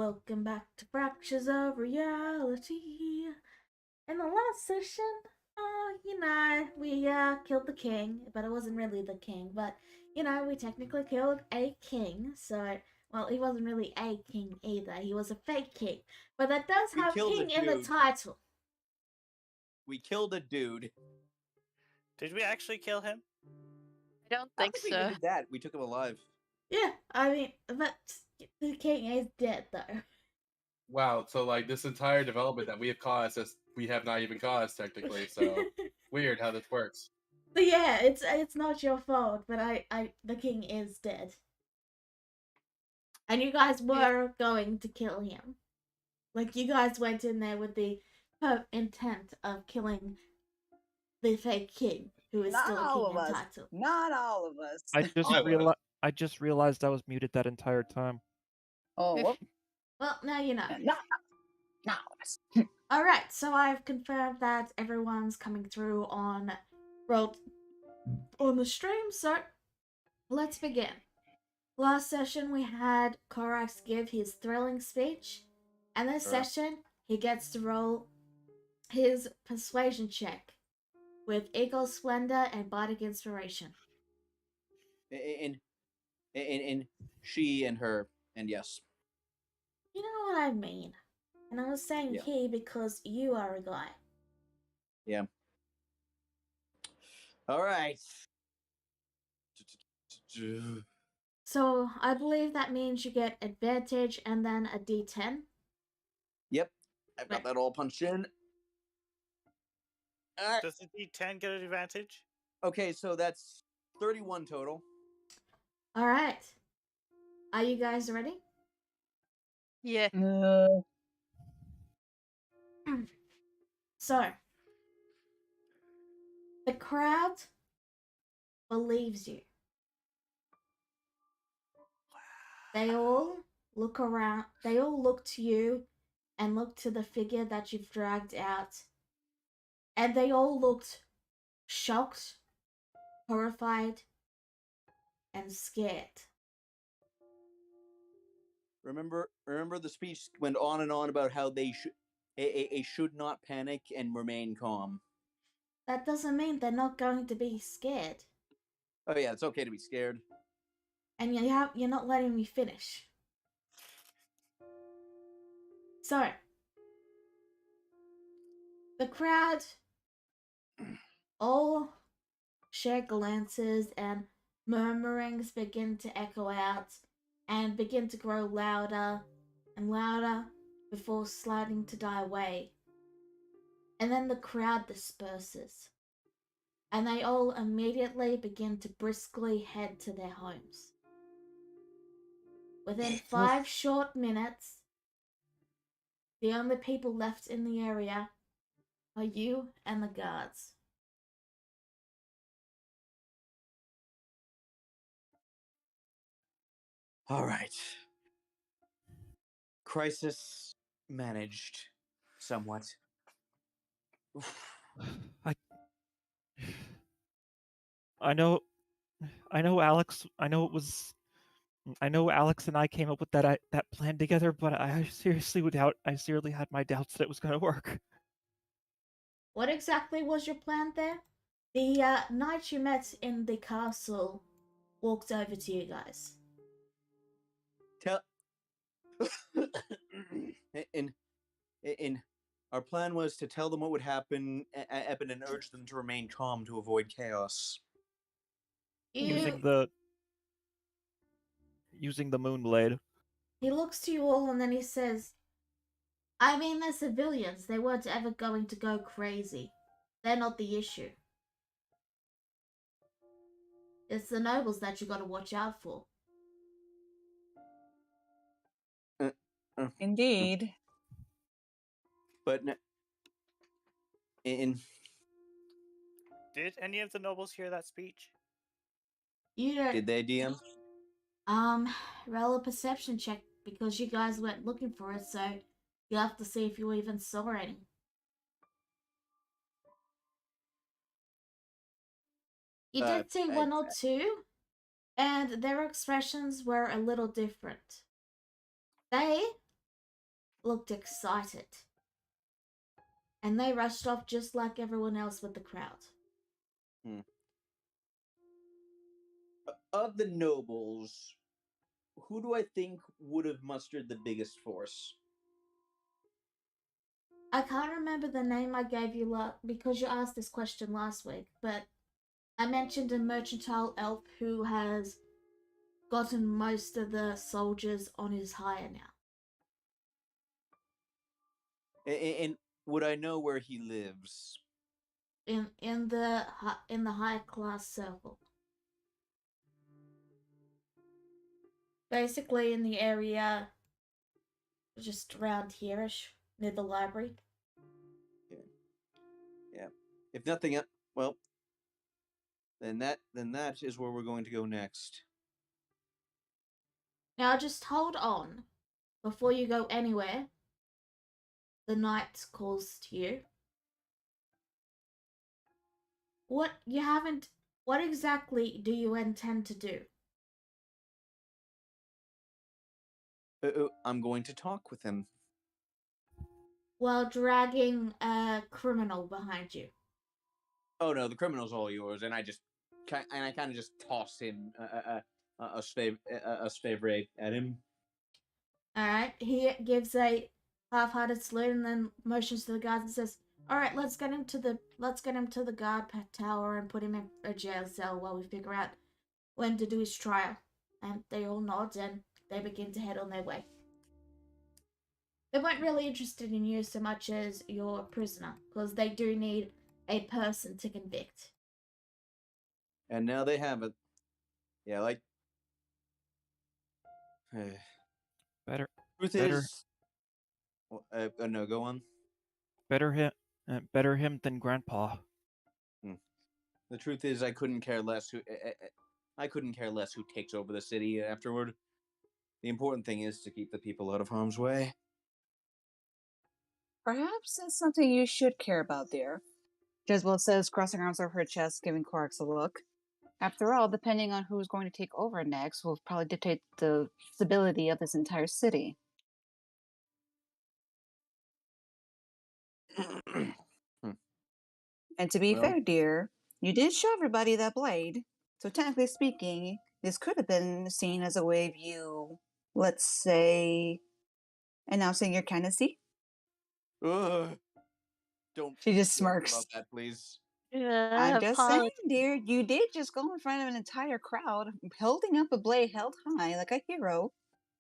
welcome back to Fractures of Reality. In the last session, we killed the king, but it wasn't really the king, but, we technically killed a king, so, well, he wasn't really a king either, he was a fake king, but that does have king in the title. We killed a dude. Did we actually kill him? I don't think we so. even did that. We took him alive. Yeah, I mean, but the king is dead, though. Wow, so like this entire development that we have caused, we have not even caused technically. So weird how this works. But yeah, it's not your fault, but the king is dead, and you guys were going to kill him. Like, you guys went in there with the intent of killing the fake king, who is Not still a all king of in us. title. Not all of us. I just realized I was muted that entire time. Oh, whoop. Well, now you know. Not all of us. Alright, so I've confirmed that everyone's coming through on the stream, so let's begin. Last session we had Korax give his thrilling speech, and this session he gets to roll his persuasion check with Eagle Splendor and Bardic Inspiration. In she and her, and yes. You know what I mean. And I was saying he because you are a guy. Yeah. Alright. So I believe that means you get advantage and then a d10. Yep. I've got that all punched in. Does the D10 get an advantage? Okay, so that's 31 total. Alright. Are you guys ready? Yeah. So, the crowd believes you. They all look around, they all look to you and look to the figure that you've dragged out. And they all looked shocked, horrified, and scared. Remember the speech went on and on about how they should not panic and remain calm. That doesn't mean they're not going to be scared. Oh yeah, it's okay to be scared. And you're not letting me finish. So, the crowd all share glances and murmurings begin to echo out and begin to grow louder and louder before starting to die away. And then the crowd disperses, and they all immediately begin to briskly head to their homes. Within 5 short minutes, the only people left in the area are you and the guards. All right. Crisis managed somewhat. I know Alex and I came up with that plan together, but I seriously had my doubts that it was going to work. What exactly was your plan there? The knight you met in the castle walked over to you guys. In our plan was to tell them what would happen and urge them to remain calm to avoid chaos. Using the moonblade. He looks to you all and then he says, I mean, they're civilians. They weren't ever going to go crazy. They're not the issue. It's the nobles that you gotta watch out for. Indeed. But in Did any of the nobles hear that speech? You don't... Did they, DM? Roll a perception check because you guys weren't looking for it, so you'll have to see if you even saw any. You did see one or two, and their expressions were a little different. They looked excited. And they rushed off just like everyone else with the crowd. Of the nobles, who do I think would have mustered the biggest force? I can't remember the name I gave you because you asked this question last week, but I mentioned a mercantile elf who has gotten most of the soldiers on his hire now. And would I know where he lives? In the high class circle. Basically in the area just around here-ish, near the library. Yeah. If nothing else, well, then that is where we're going to go next. Now just hold on. Before you go anywhere, the knight calls to you. What exactly do you intend to do? I'm going to talk with him. While dragging a criminal behind you. Oh no, the criminal's all yours, and I kind of just toss him a spave at him. Alright, he gives a half-hearted salute and then motions to the guards and says, "Alright, let's get him to the guard tower and put him in a jail cell while we figure out when to do his trial." And they all nod and they begin to head on their way. They weren't really interested in you so much as your prisoner, because they do need a person to convict. And now they have it. Yeah, like. Better Truth Better. is. No, go on. Better him than Grandpa. The truth is, I couldn't care less who. I couldn't care less who takes over the city afterward. The important thing is to keep the people out of harm's way. Perhaps that's something you should care about, dear. Jezebel says, crossing arms over her chest, giving Corax a look. After all, depending on who's going to take over next will probably dictate the stability of this entire city. And to be fair, dear, you did show everybody that blade. So technically speaking, this could have been seen as a way of you, let's say, announcing your candidacy. Don't. She just Don't smirks. about that, please. I'm just saying, dear, you did just go in front of an entire crowd, holding up a blade held high like a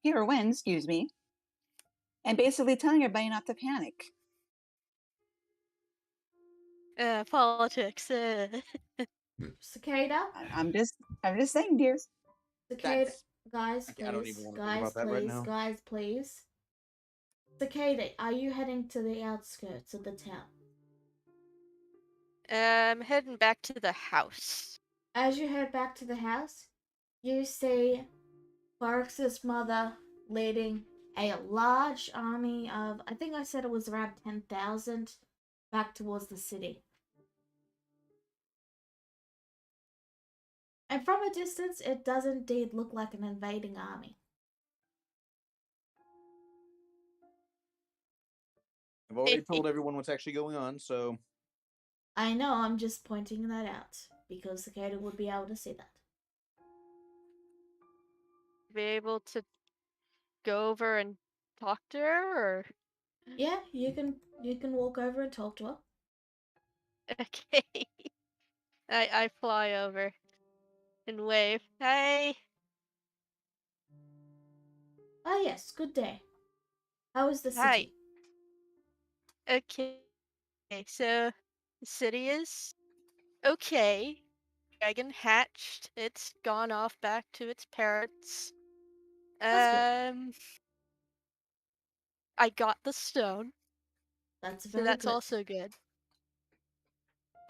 heroine, excuse me, and basically telling everybody not to panic. Politics. Cicada? I'm just saying, dear. Cicada, guys, I don't even please. want to think Guys, about that right please. now. Guys, please. Cicada, are you heading to the outskirts of the town? I'm heading back to the house. As you head back to the house, you see Forax's mother leading a large army of, I think I said it was around 10,000, back towards the city. And from a distance, it does indeed look like an invading army. I've already told everyone what's actually going on, so. I know, I'm just pointing that out, because Cicada would be able to see that. Be able to go over and talk to her, or? Yeah, you can walk over and talk to her. Okay. I fly over and wave. Hey. Ah yes, good day. How is the Hi. city? Okay. So the city is okay. Dragon hatched. It's gone off back to its parents. That's good. I got the stone. That's So very that's good. also good.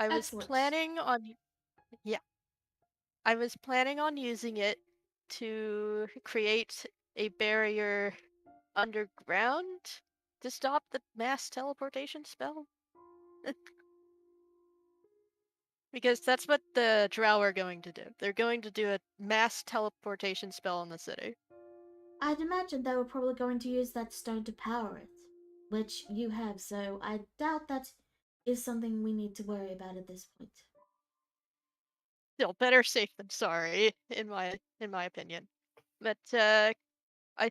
I was Excellent. planning on I was planning on using it to create a barrier underground to stop the mass teleportation spell. Because that's what the Drow are going to do. They're going to do a mass teleportation spell in the city. I'd imagine they were probably going to use that stone to power it. which you have, so I doubt that is something we need to worry about at this point. Still, better safe than sorry, in my opinion. But I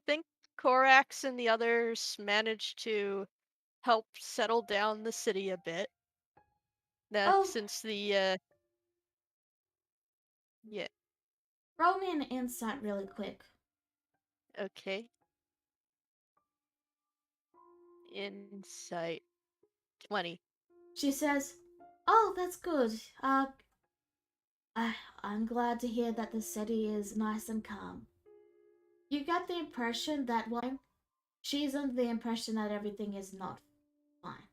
think Korax and the others managed to help settle down the city a bit. Oh. Since the yeah, Roll me an insight really quick. okay. Insight 20. She says, "Oh, that's good. I'm glad to hear that the city is nice and calm." You get the impression that she's under the impression that everything is not fine.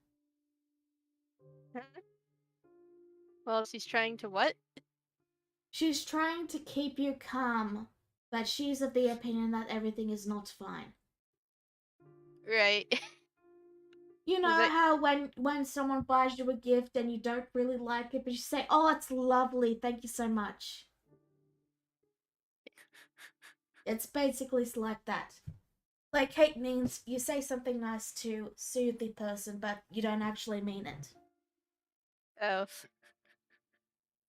Well, she's trying to what? She's trying to keep you calm, but she's of the opinion that everything is not fine. Right. You know how when someone buys you a gift and you don't really like it, but you say, "Oh, it's lovely, thank you so much." It's basically like that. Like, hate means you say something nice to soothe the person, but you don't actually mean it. Oh.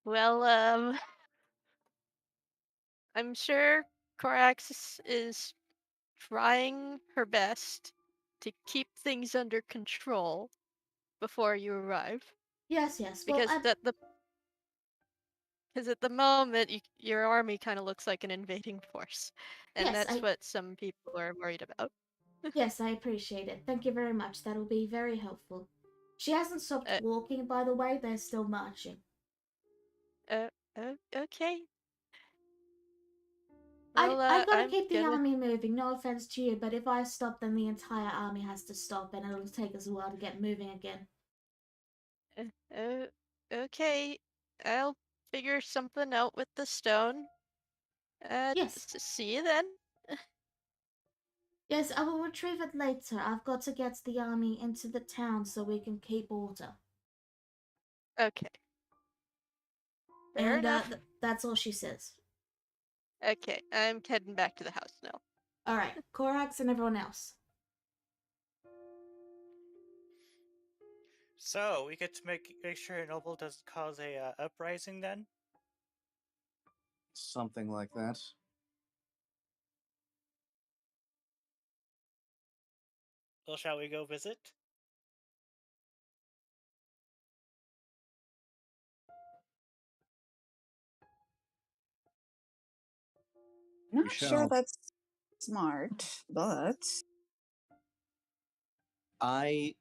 Well, I'm sure Korax is trying her best to keep things under control before you arrive. Yes. Well, Because because at the moment your army kind of looks like an invading force, and Yes, that's what some people are worried about. yes, I appreciate it. Thank you very much. That'll be very helpful. She hasn't stopped walking, by the way. They're still marching. Okay. Well, Well, I gotta I'm keep the gonna. army moving. No offense to you, but if I stop, then the entire army has to stop, and it'll take us a while to get moving again. Okay. I'll figure something out with the stone. Yes. See you then. Yes, I will retrieve it later. I've got to get the army into the town so we can keep order. Okay. Fair And enough. that's all she says. Okay, I'm heading back to the house now. All right, Korax and everyone else. So we get to make sure a noble doesn't cause a uprising then. Something like that. Well, shall we go visit? Not sure shall. that's smart, but I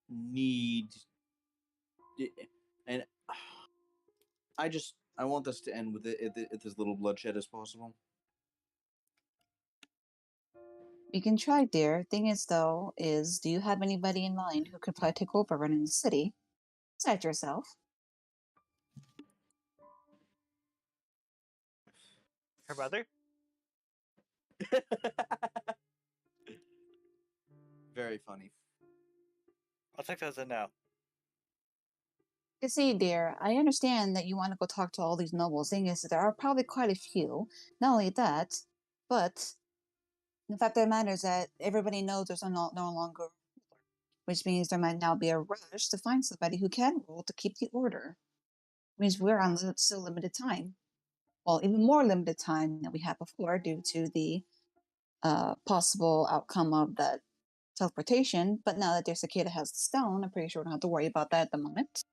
need, and I want this to end with it as little bloodshed as possible. we can try, dear. Thing is, though, do you have anybody in mind who could probably take over running the city besides yourself? Her mother? Very funny. I'll take that as a no. You see, dear, I understand that you want to go talk to all these nobles. Thing is, there are probably quite a few. Not only that, but the fact of the matter is that everybody knows there's no longer, which means there might now be a rush to find somebody who can rule to keep the order. Means we're on still limited time. Well, even more limited time than we had before due to the possible outcome of that teleportation. But now that their cicada has the stone, I'm pretty sure we don't have to worry about that at the moment.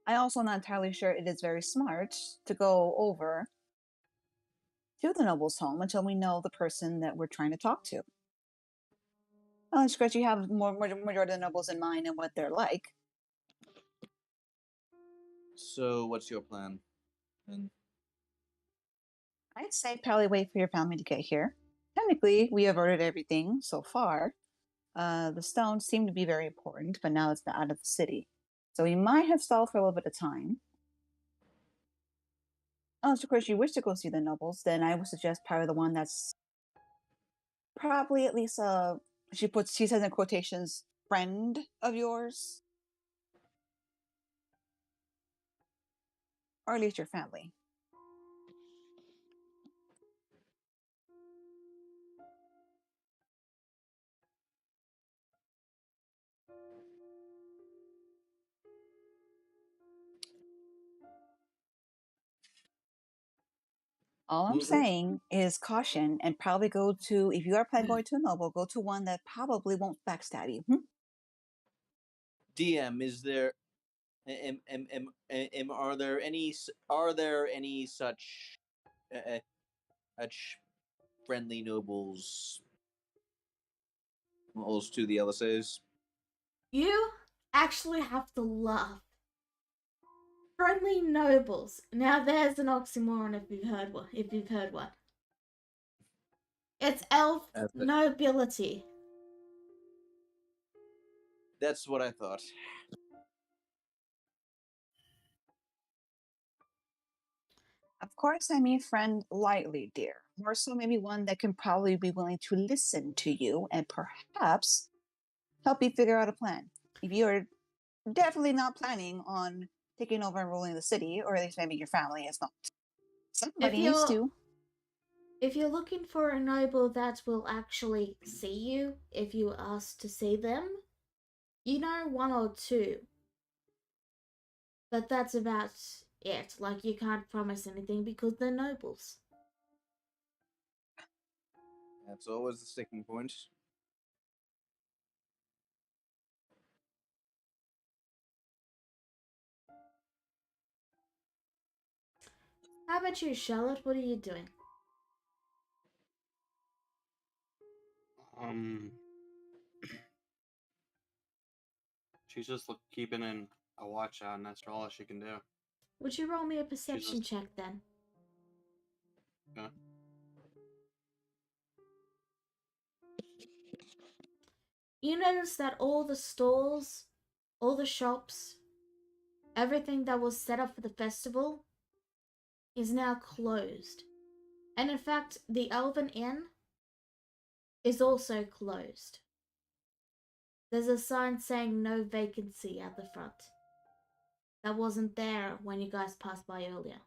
I also am not entirely sure it is very smart to go over to the noble's home until we know the person that we're trying to talk to. Well, it's great you have majority of the nobles in mind and what they're like. So, what's your plan? And I'd say probably wait for your family to get here. Technically, we averted everything so far. The stones seem to be very important, but now it's out of the city. So we might have stalled for a little bit of time. Unless, of course, you wish to go see the nobles, then I would suggest probably the one that's probably at least she says in quotations, friend of yours. Or at least your family. All I'm Mhm. saying is caution and probably go to, if you are planning going to a noble, go to one that probably won't backstab you. DM, is there are there any such such friendly nobles to the LSAs? You actually have to laugh. Friendly nobles. Now there's an oxymoron if you've heard one. It's elf nobility. That's what I thought. Of course, I mean friend lightly, dear. More so, maybe one that can probably be willing to listen to you and perhaps help you figure out a plan. If you're definitely not planning on taking over and ruling the city, or at least maybe your family is not. Somebody needs to. If you're looking for a noble that will actually see you if you ask to see them, you know one or two. But that's about it. Like, you can't promise anything because they're nobles. That's always the sticking point. How about you, Charlotte? What are you doing? She's just keeping in a watch out, and that's all she can do. Would you roll me a perception check then? Yeah. You notice that all the stores, all the shops, everything that was set up for the festival is now closed. And in fact, the Elven Inn is also closed. There's a sign saying no vacancy at the front. That wasn't there when you guys passed by earlier.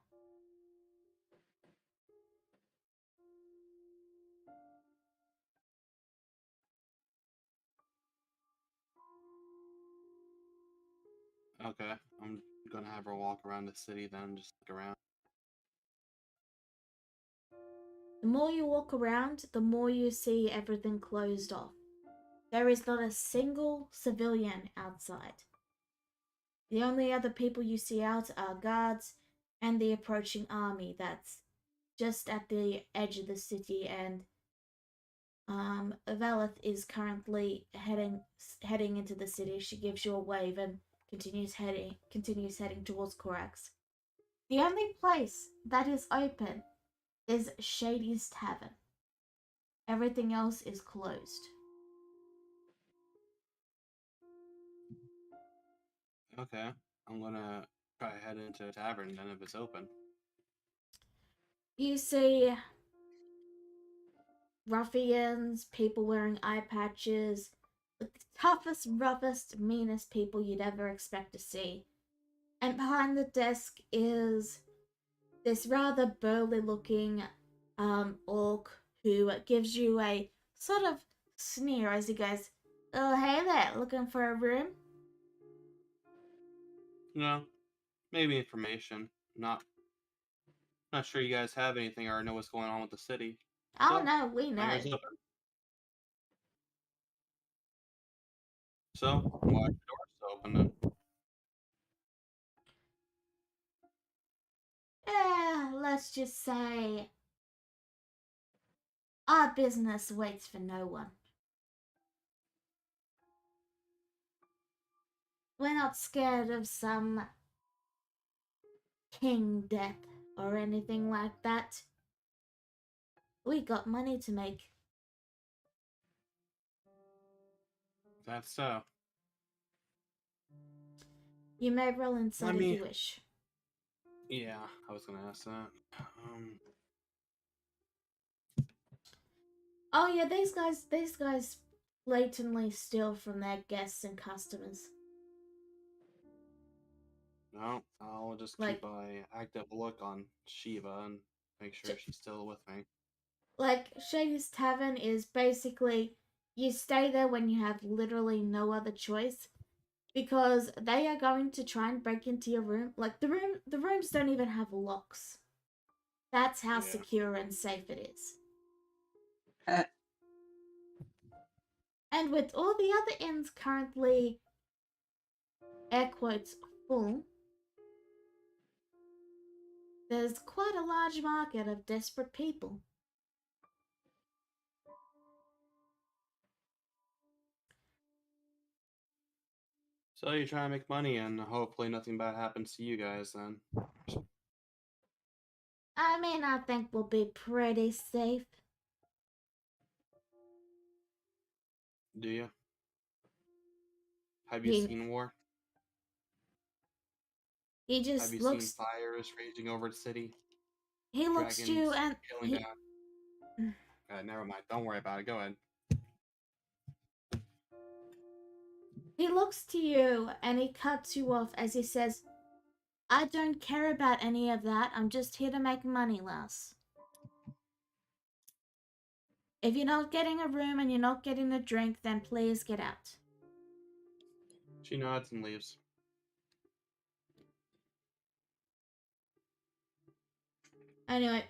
Okay, I'm gonna have her walk around the city then, just look around. The more you walk around, the more you see everything closed off. There is not a single civilian outside. The only other people you see out are guards and the approaching army that's just at the edge of the city, and Valeth is currently heading into the city. She gives you a wave and continues heading towards Korax. The only place that is open is Shady's Tavern. Everything else is closed. Okay, I'm gonna try to head into a tavern then if it's open. You see ruffians, people wearing eye patches, the toughest, roughest, meanest people you'd ever expect to see. And behind the desk is this rather burly looking orc who gives you a sort of sneer as he goes, "Oh, hey there, looking for a room?" No, maybe information. Not sure you guys have anything or know what's going on with the city. Oh So, no, we my know. ears open. So, why are the doors open then? Yeah, let's just say our business waits for no one. We're not scared of some king death or anything like that. We got money to make. That's so. You may roll inside if you wish. Yeah, I was gonna ask that. Oh yeah, these guys blatantly steal from their guests and customers. No, I'll just Like- keep an active look on Shiva and make sure she's still with me. Like, Shady's Tavern is basically, you stay there when you have literally no other choice, because they are going to try and break into your room. Like, the rooms don't even have locks. That's how Yeah. secure and safe it is. Uh, And with all the other inns currently, air quotes, full, there's quite a large market of desperate people. So you try to make money, and hopefully nothing bad happens to you guys then. I mean, I think we'll be pretty safe. Do you? Have you He, seen war? he Have just you looks. seen fires raging over the city? He looks to you Dragons and killing he. down. Never mind. Don't worry about it. Go ahead. He looks to you and he cuts you off as he says, I don't care about any of that. I'm just here to make money, lass. If you're not getting a room and you're not getting a drink, then please get out. She nods and leaves. Anyway,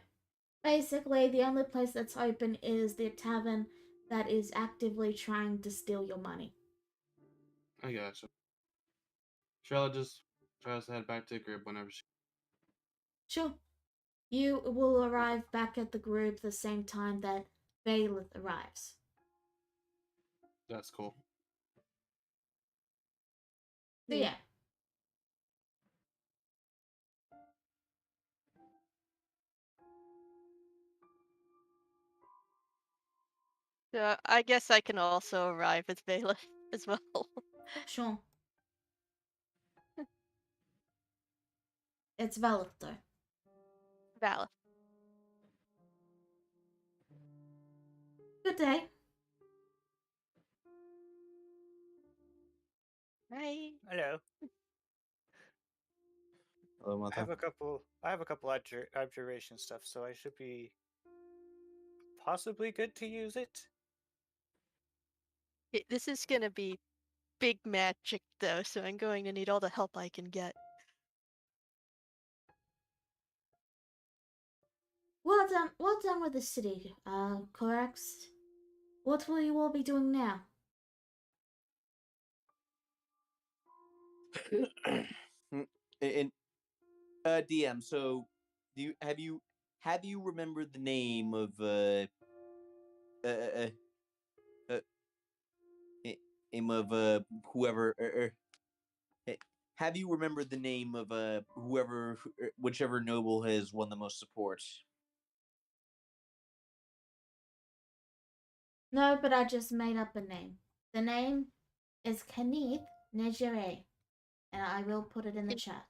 basically, the only place that's open is the tavern that is actively trying to steal your money. I gotcha. Charlotte just tries to head back to the group whenever she. Sure. You will arrive back at the group the same time that Bailiff arrives. That's cool. So yeah. So I guess I can also arrive as bailiff as well. Sure. It's Valak though. Valid. Good day. Right. Hello. Hello, I have Mother. a couple observation stuff, so I should be possibly good to use it. This is gonna be big magic though, so I'm going to need all the help I can get. Well done with the city, Corax. What will you all be doing now? And DM. So, do you have you remembered the name of uh, uh, uh name of whoever have you remembered the name of whoever whichever noble has won the most support? No, but I just made up a name. The name is Kanith Nejere, and I will put it in the chat.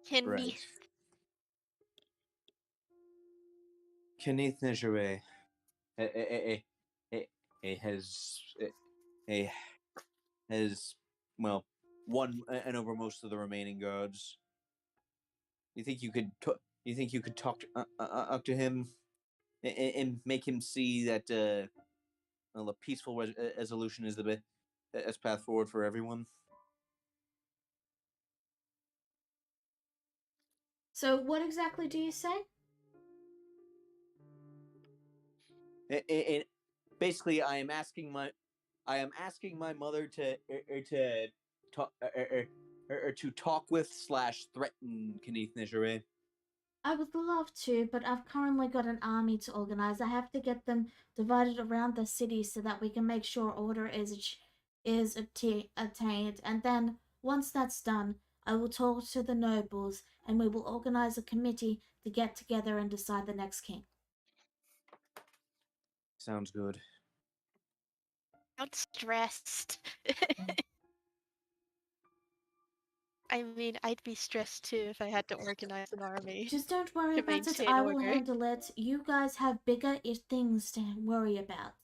Can Right. we? Kenneth Nejere has well won and over most of the remaining guards. You think you could you think you could talk up to him and make him see that well, a peaceful resolution is the best path forward for everyone? So, what exactly do you say? And basically, I am asking my mother to talk to talk with / threaten Kenneth Nejere. I would love to, but I've currently got an army to organize. I have to get them divided around the city so that we can make sure order is attained. And then, once that's done, I will talk to the nobles and we will organize a committee to get together and decide the next king. Sounds good. I'm stressed. I mean, I'd be stressed too if I had to organize an army Just don't worry to about it. maintain I will order. handle it. You guys have bigger things to worry about.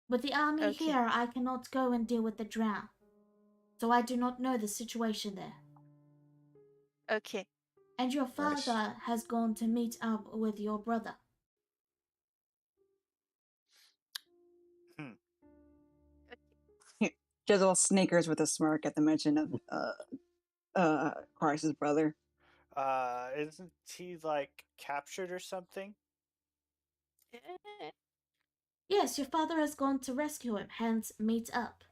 With the army Okay. here, I cannot go and deal with the drow. So I do not know the situation there. Okay. And your father has gone to meet up with your brother. Jezebel snickers with a smirk at the mention of Corax's brother. Isn't he like captured or something? Eh, Yes, your father has gone to rescue him, hence meet up.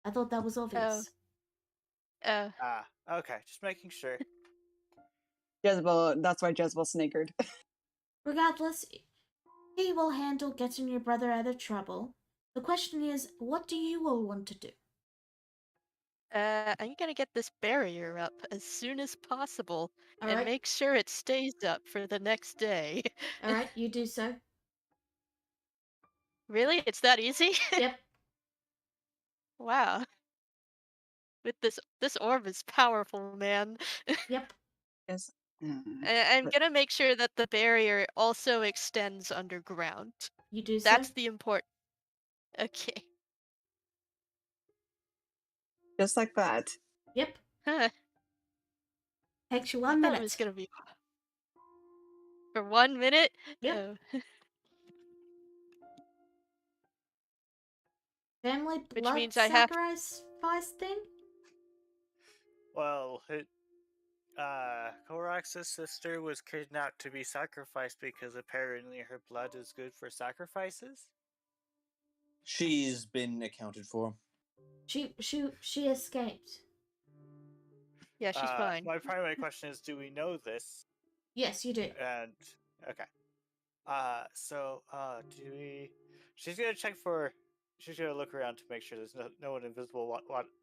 I thought that was Oh, obvious. oh, Okay, just making sure. Jezebel, that's why Jezebel snickered. Regardless, he will handle getting your brother out of trouble. The question is, what do you all want to do? I'm gonna get this barrier up as soon as possible and Alright, make sure it stays up for the next day. alright, you do so. Really? It's that easy? Yep, Wow. With this orb is powerful, man. yep, Yes. I'm But gonna make sure that the barrier also extends underground. you do so. That's the important. Okay. just like that. Yep, Huh. takes you I 1 thought it was minute. gonna be for 1 minute. Yep. Oh. Family Which blood means I have. sacrifice thing? Well, Korax's sister was kidnapped to be sacrificed because apparently her blood is good for sacrifices. She's been accounted for. She escaped. Yeah, she's fine. My primary question is, do we know this? Yes, you do. And okay. Do we? She's gonna check for. She's gonna look around to make sure there's no one invisible.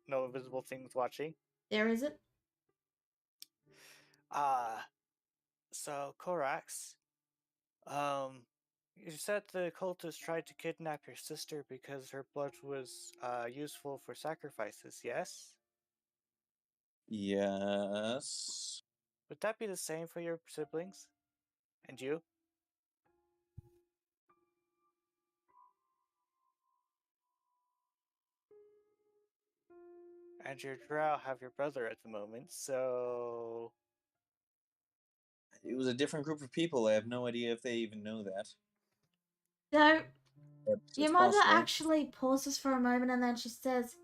No invisible things watching. There is it. So Korax, you said the cultists tried to kidnap your sister because her blood was useful for sacrifices. Yes. Yes. Would that be the same for your siblings? And you? And your drow have your brother at the moment, so It was a different group of people. I have no idea if they even know that. So, But your it's mother possible. actually pauses for a moment and then she says,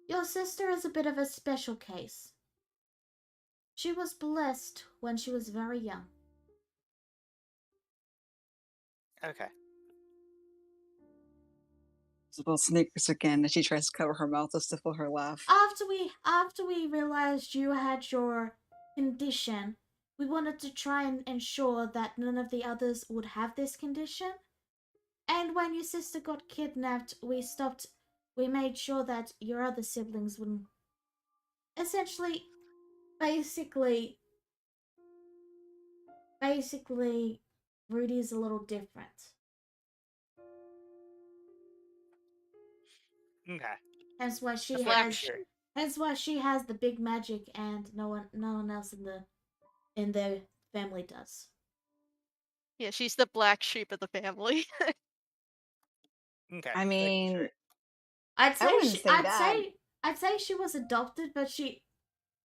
your sister is a bit of a special case. She was blessed when she was very young. okay. Jezebel snickers again as she tries to cover her mouth to stifle her laugh. After we realized you had your condition, we wanted to try and ensure that none of the others would have this condition. And when your sister got kidnapped, we made sure that your other siblings wouldn't. Essentially, basically, Rudy's a little different. Okay. Hence why she Just Black making has. sure. Hence why she has the big magic, and no one else in their family does. Yeah, she's the black sheep of the family. Okay. I making mean, sure. I'd say wouldn't say that. I'd say she was adopted, but she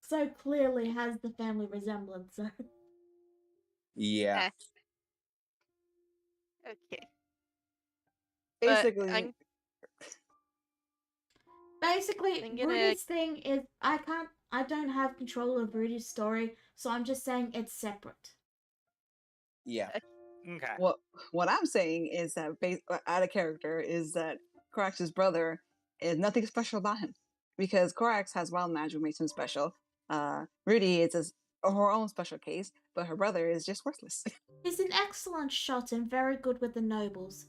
so clearly has the family resemblance. So. Yeah. Eh, okay. But basically, Basically, I'm gonna. Rudy's thing is I don't have control of Rudy's story, so I'm just saying it's separate. Yeah. Okay. what I'm saying is that out of character is that Korax's brother is nothing special about him because Korax has wild magic, which makes him special. Rudy is her own special case, but her brother is just worthless. He's an excellent shot and very good with the nobles.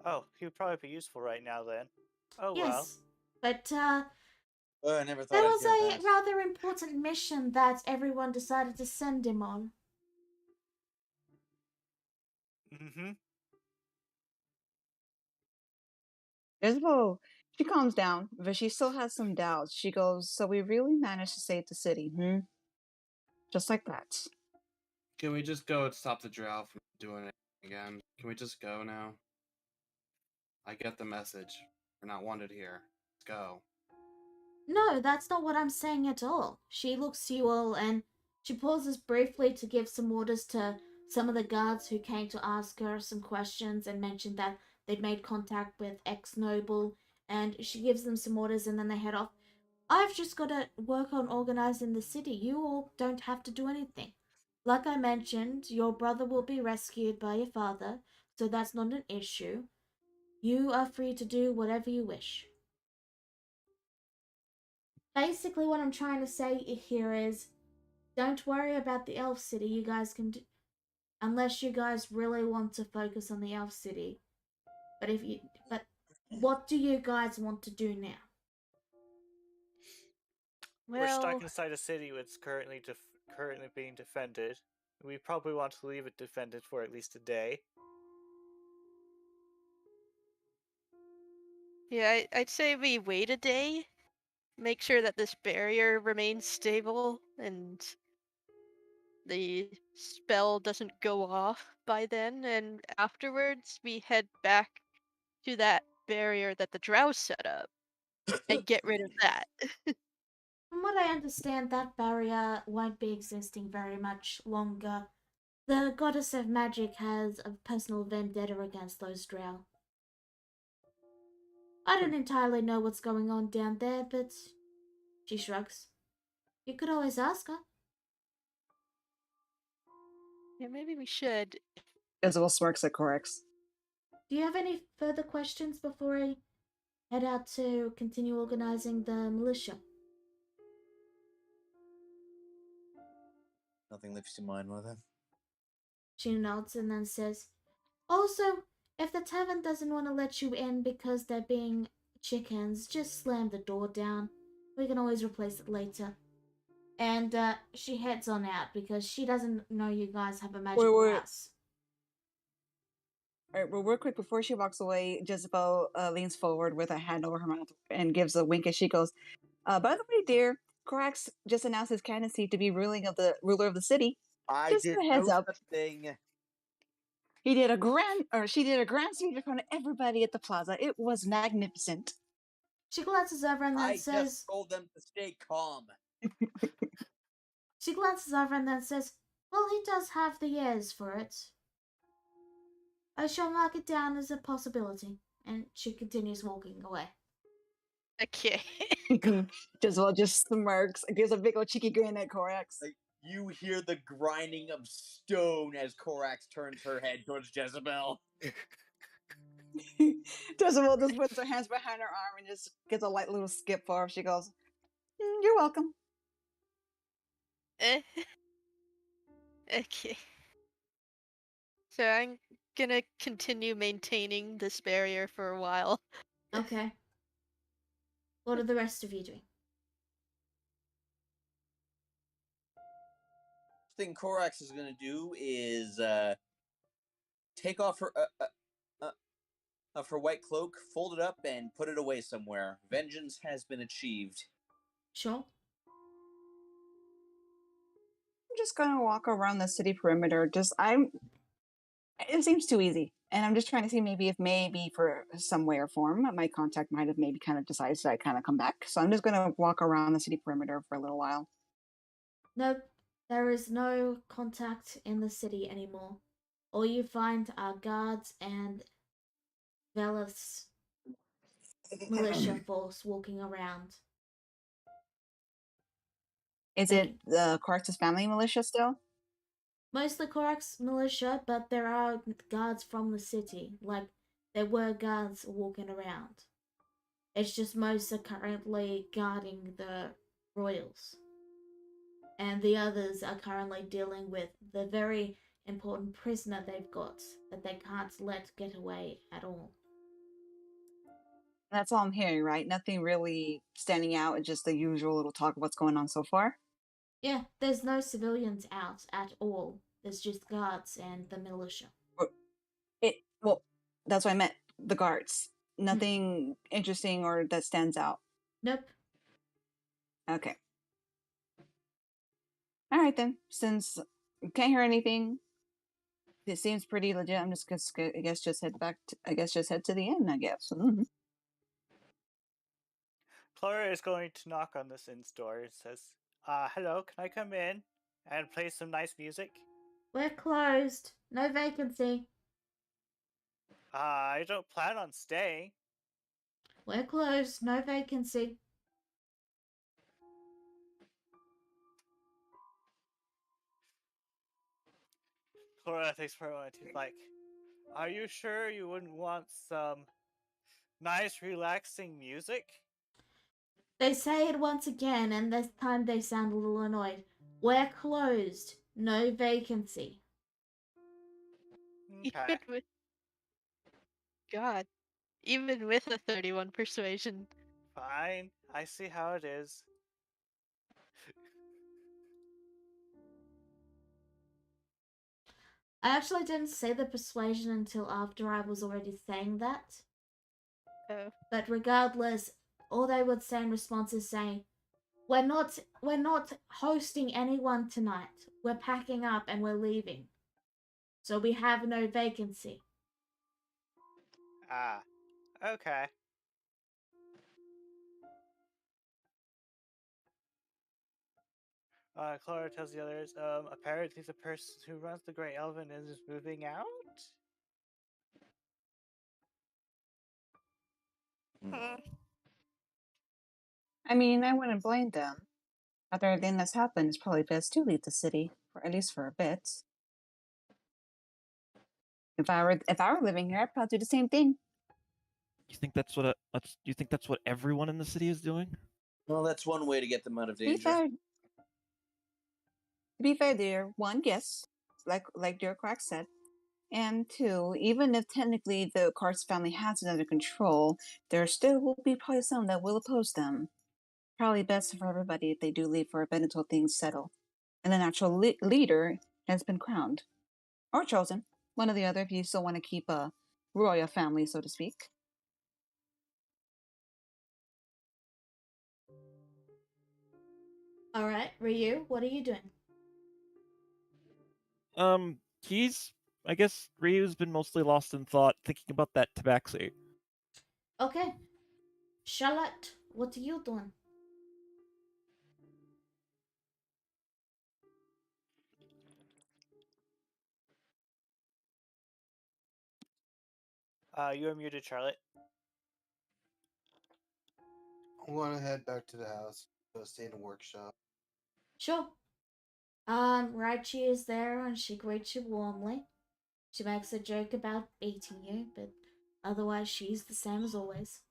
Oh, he would probably be useful right now then. Oh well. Yes, but Oh, I never thought there I'd was hear a that. rather important mission that everyone decided to send him on. Mm-hmm. Isabel, she calms down, but she still has some doubts. She goes, "So we really managed to save the city, hmm?" Just like that. Can we just go and stop the drow from doing it again? Can we just go now? I get the message. We're not wanted here. Let's go. No, that's not what I'm saying at all. She looks to you all and she pauses briefly to give some orders to some of the guards who came to ask her some questions and mentioned that they'd made contact with ex-noble, and she gives them some orders and then they head off. I've just got to work on organizing the city. You all don't have to do anything. Like I mentioned, your brother will be rescued by your father, so that's not an issue. You are free to do whatever you wish. Basically, what I'm trying to say here is don't worry about the elf city. You guys can do, unless you guys really want to focus on the elf city. But what do you guys want to do now? We're stuck Well, inside a city that's currently being defended. We probably want to leave it defended for at least a day. yeah, I'd say we wait a day, make sure that this barrier remains stable, and the spell doesn't go off by then, and afterwards we head back to that barrier that the drow set up and get rid of that. From what I understand, that barrier won't be existing very much longer. The goddess of magic has a personal vendetta against those drow. I don't entirely know what's going on down there, but she shrugs. You could always ask her. Yeah, maybe we should. Jezebel smirks at Corax. Do you have any further questions before I head out to continue organizing the militia? Nothing leaps to mind, mother. She nods and then says, also, if the tavern doesn't want to let you in because they're being chickens, just slam the door down. We can always replace it later. And she heads on out because she doesn't know you guys have a magical wait. house. All right, well, real quick before she walks away, Jezebel leans forward with a hand over her mouth and gives a wink as she goes, by the way, dear, Corax just announced his candidacy to be ruler of the city. I Just did a heads no up. such thing. She did a grand speech in front of everybody at the plaza. It was magnificent. She glances over and then I says, just told them to stay calm. she glances over and then says, well, he does have the years for it. I shall mark it down as a possibility. And she continues walking away. Okay. Jezebel just smirks, gives a big old cheeky grin at Corax. Like, you hear the grinding of stone as Corax turns her head towards Jezebel. Jezebel just puts her hands behind her arm and just gives a light little skip forward. She goes, you're welcome. Eh. Okay. So I'm gonna continue maintaining this barrier for a while. Okay. What are the rest of you doing? Thing Corax is gonna do is take off her of her white cloak, fold it up, and put it away somewhere. Vengeance has been achieved. Sure. I'm just gonna walk around the city perimeter. It seems too easy. And I'm just trying to see maybe for some way or form, my contact might have maybe kind of decided to kind of come back. So I'm just gonna walk around the city perimeter for a little while. Nope. There is no contact in the city anymore. All you find are guards and Velis militia force walking around. Is it the Corax's family militia still? Mostly Korax militia, but there are guards from the city. Like, there were guards walking around. It's just most are currently guarding the royals. And the others are currently dealing with the very important prisoner they've got that they can't let get away at all. That's all I'm hearing, right? Nothing really standing out, just the usual little talk of what's going on so far. Yeah, there's no civilians out at all. There's just guards and the militia. Well, that's what I meant. The guards. Nothing interesting or that stands out. Nope. Okay. All right then. Since you can't hear anything, it seems pretty legit. I'm just I guess just head back. Just head to the inn. I guess. Mm-hmm. Clara is going to knock on this inn's door and says, hello, can I come in and play some nice music? We're closed. No vacancy. I don't plan on staying. We're closed. No vacancy. Cora thinks for a moment. He's like, "Are you sure you wouldn't want some nice, relaxing music?" They say it once again, and this time they sound a little annoyed. We're closed. No vacancy. Okay. Even with God, even with a 31 persuasion. Fine. I see how it is. I actually didn't say the persuasion until after I was already saying that. Oh, But regardless, all they would say in response is saying, we're not hosting anyone tonight. We're packing up and we're leaving. So we have no vacancy." Ah. Okay. Clara tells the others, apparently the person who runs the Great Elven is moving out? I mean, I wouldn't blame them. After everything that's happened, it's probably best to leave the city, for at least for a bit. If I were living here, I'd probably do the same thing. You think that's what you think that's what everyone in the city is doing? Well, that's one way to get them out of To be danger. fair, dear, one, yes, like dear Quack said, and two, even if technically the Carts family has it under control, there still will be probably some that will oppose them. Probably best for everybody if they do leave for a bit until things settle, and an actual leader has been crowned or chosen, one or the other. If you still want to keep a royal family, so to speak. Alright, Ryu, what are you doing? I guess Ryu's been mostly lost in thought, thinking about that tabaxi. Okay. Charlotte, what are you doing? You are muted, Charlotte. I want to head back to the house. Go stay in a workshop. Sure. Raichi is there and she greets you warmly. She makes a joke about beating you, but otherwise she's the same as always.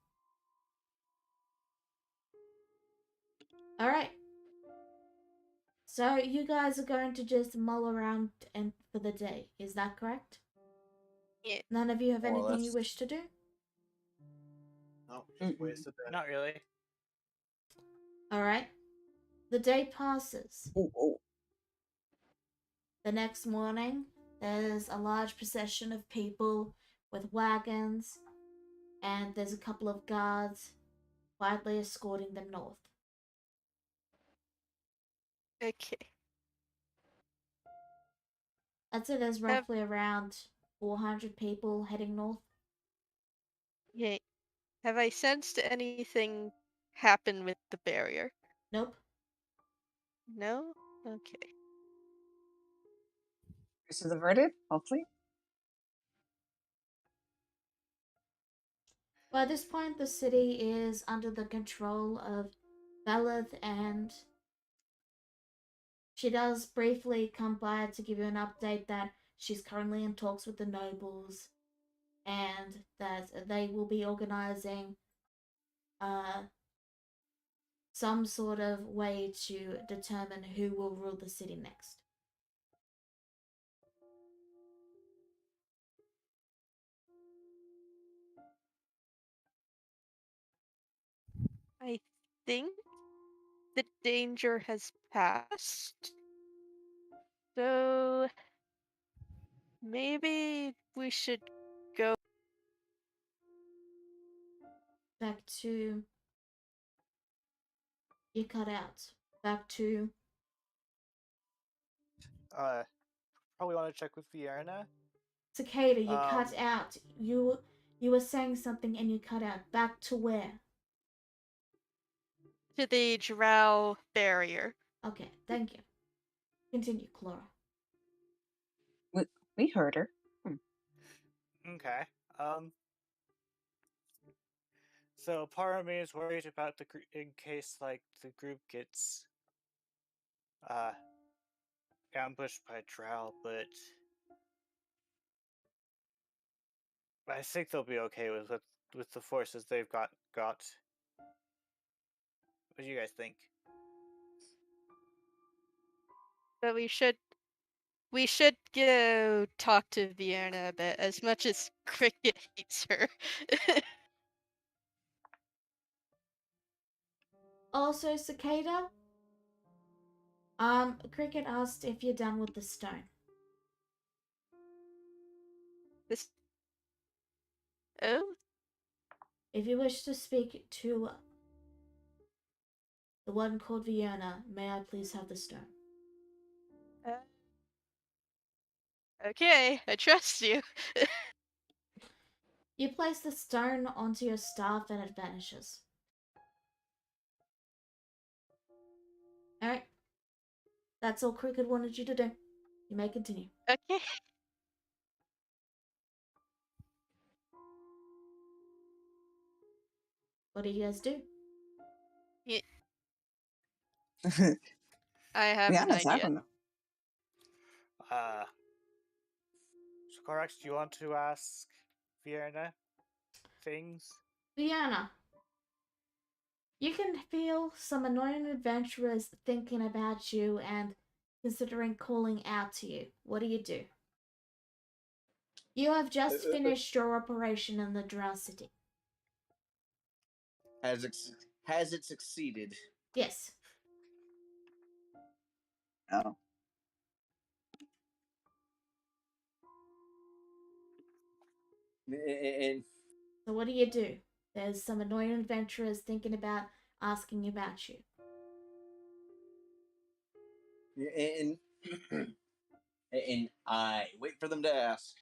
Alright. So you guys are going to just mull around and for the day, is that correct? yeah. None of you have More or anything you less. wish to do? No, Mm-mm. wasted that. Not really. Alright. The day passes. Oh. The next morning, there's a large procession of people with wagons, and there's a couple of guards quietly escorting them north. Okay. I'd say there's Have roughly around 400 people heading north. yeah. Have I sensed anything happen with the barrier? Nope. No? Okay. This is averted, hopefully. By this point, the city is under the control of Belith, and she does briefly come by to give you an update that she's currently in talks with the nobles and that they will be organizing some sort of way to determine who will rule the city next. I think the danger has passed. So maybe we should go. Back to. You cut out. Back to. Probably want to check with Vierna. Cicada, you cut out. You were saying something and you cut out. Back to where? To the drow barrier. Okay, thank you. Continue, Clara. We heard her. Okay. So part of me is worried about the in case like the group gets ambushed by drow, but I think they'll be okay with the forces they've got. What do you guys think? But we should go talk to Vienna a bit, as much as Cricket hates her. Also, Cicada, Cricket asked if you're done with the stone. This. Oh, If you wish to speak to the one called Vienna, may I please have the stone? okay, I trust you. You place the stone onto your staff and it vanishes. Alright. That's all Cricket wanted you to do. You may continue. Okay. What do you guys do? I have Yeah, an that's idea. happened. So Corax, do you want to ask Vienna things? Vienna. You can feel some annoying adventurers thinking about you and considering calling out to you. What do? You have just finished your operation in the Drow City. Has it succeeded? Yes. Oh. And So what do? There's some annoying adventurers thinking about asking about you. and and I wait for them to ask.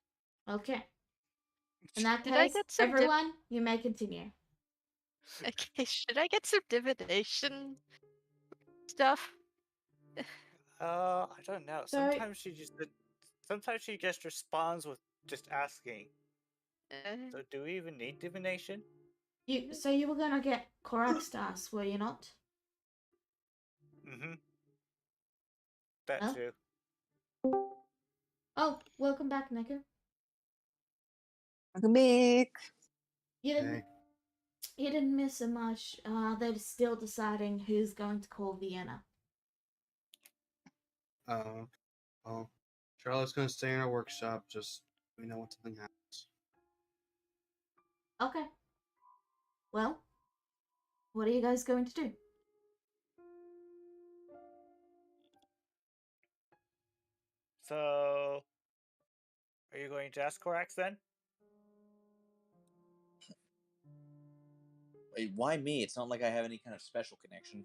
Okay. In that Did I case, get some everyone, you may continue. Okay, should I get some divination stuff? I don't know. So- Sometimes she just responds with just asking. Uh, So do we even need divination? So you were gonna get Korax to ask, were you not? Mm-hmm. That Huh? too. Oh, welcome back, Neko. Welcome back. You didn't miss so much. They're still deciding who's going to call Vienna. Oh, well, Charlotte's gonna stay in our workshop. Just we know when something happens. Okay. Well, what are you guys going to do? So, are you going to ask Corax then? Wait, why me? It's not like I have any kind of special connection.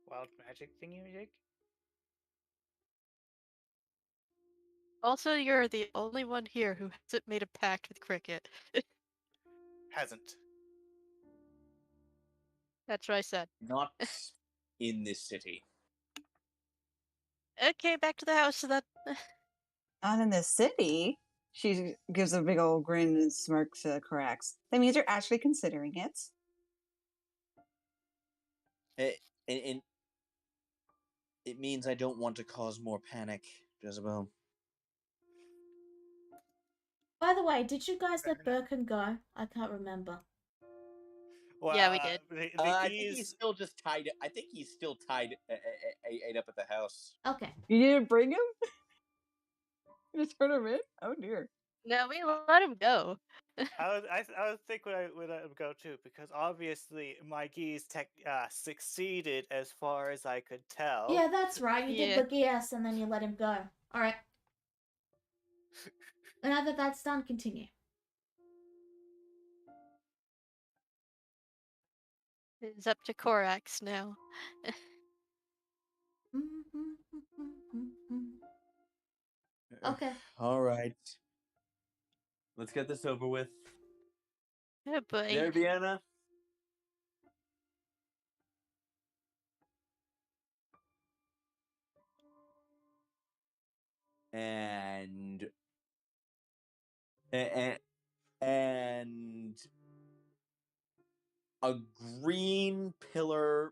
Wild magic thingy-majig? also, you're the only one here who hasn't made a pact with Cricket. Hasn't. That's what I said. Not in this city. Okay, back to the house then. Not in the city. She gives a big old grin and smirk to Corax. That means you're actually considering it. And it means I don't want to cause more panic, Jezebel. By the way, did you guys let Birkin go? I can't remember. Well, Yeah, we did. I think he's still just tied. I think he's still tied up at the house. Okay. You didn't bring him? You just turn him in? Oh dear. No, we let him go. I would think when I would let him go too, because obviously my geese succeeded as far as I could tell. Yeah, that's right. You Yeah. did the GS and then you let him go. Alright. Now that that's done, continue. It's up to Corax now. Okay. All right. Let's get this over with. Oh boy. There, Vienna. And and a green pillar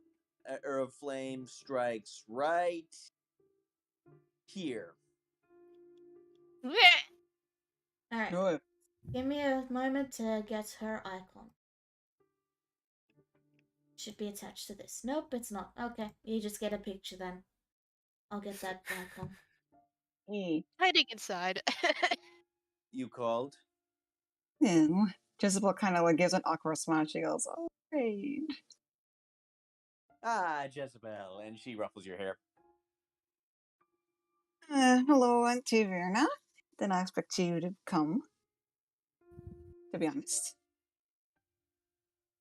of flame strikes right here. Alright. No. Give me a moment to get her icon. Should be attached to this. Nope, it's not. Okay, you just get a picture then. I'll get that icon. Hey. Hiding inside. You called? Yeah. Jezebel kind of like gives an awkward smile. She goes, "Oh, great." Ah, Jezebel. And she ruffles your hair. Hello, Auntie Verna. Didn't expect you to come, to be honest.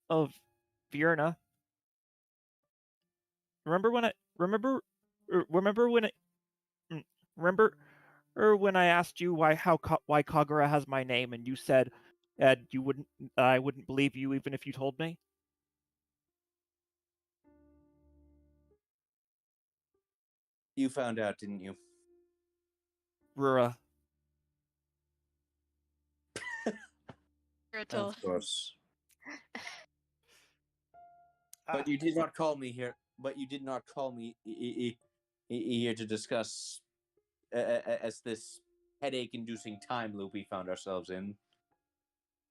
Of Vierna. Remember when I remember when I remember when I asked you why Kagura has my name and you said you wouldn't I wouldn't believe you even if you told me? You found out, didn't you? Rura. Brutal. Of course. Ah, But you did not call me here. But you did not call me here to discuss as this headache-inducing time loop we found ourselves in.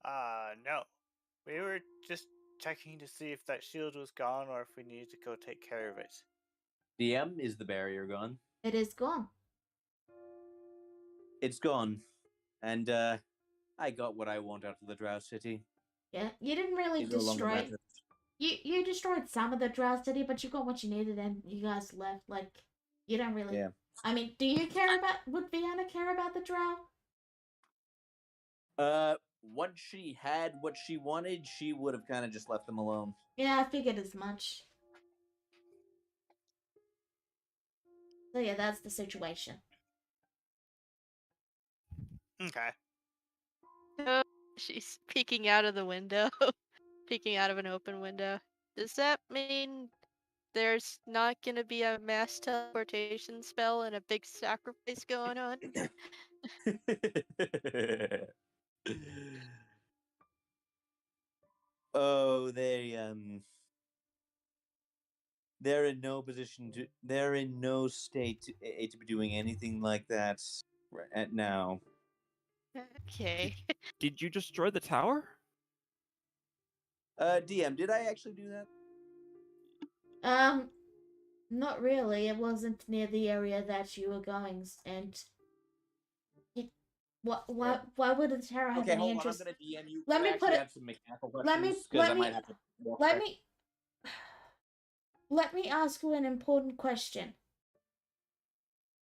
no. We were just checking to see if that shield was gone or if we needed to go take care of it. DM, is the barrier gone? It is gone. It's gone. And I got what I want out of the Drow City. Yeah, you didn't really It no longer destroy. matters. You destroyed some of the Drow City, but you got what you needed, and you guys left. Like, you don't really. Yeah. I mean, do you care about? Would Vienna care about the Drow? Once she had what she wanted, she would have kind of just left them alone. Yeah, I figured as much. So yeah, that's the situation. Okay. Oh, she's peeking out of the window. Peeking out of an open window. Does that mean there's not gonna be a mass teleportation spell and a big sacrifice going on? Oh, they're in no position to. They're in no state to be doing anything like that right now. Okay. Did you destroy the tower? DM, did I actually do that? Not really. It wasn't near the area that you were going, and Yeah. why would the Terra have Okay, any hold on. I'm interest? gonna DM you. Let I me put actually it. have some mechanical Let me questions because I let might me have to walk let back. me let me ask you an important question.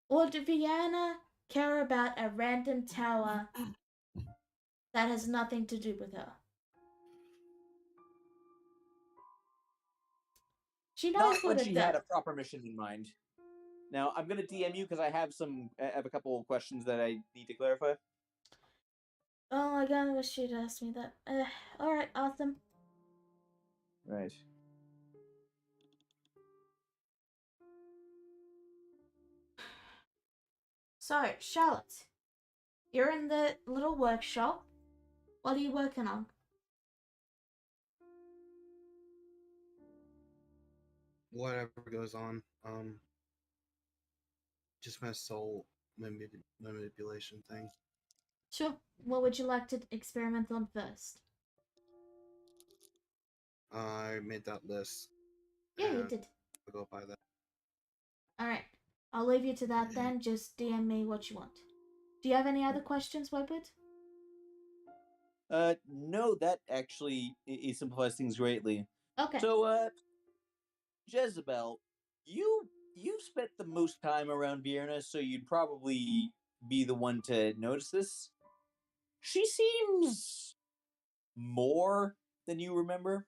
Would Vienna care about a random tower that has nothing to do with her? She knows Not what when it she does. had a proper mission in mind. Now I'm gonna DM you because I have a couple of questions that I need to clarify. Oh my god, I wish she'd asked me that. Alright, awesome. Right. So, Charlotte, you're in the little workshop. What are you working on? Whatever goes on. Just my soul manipulation thing. Sure. What would you like to experiment on first? I made that list. Yeah, you And did. I'll go by that. Alright. I'll leave you to that then. Just DM me what you want. Do you have any other questions, Whitewood? No, that actually it simplifies things greatly. Okay. So, Jezebel, you spent the most time around Vienna, so you'd probably be the one to notice this. She seems more than you remember.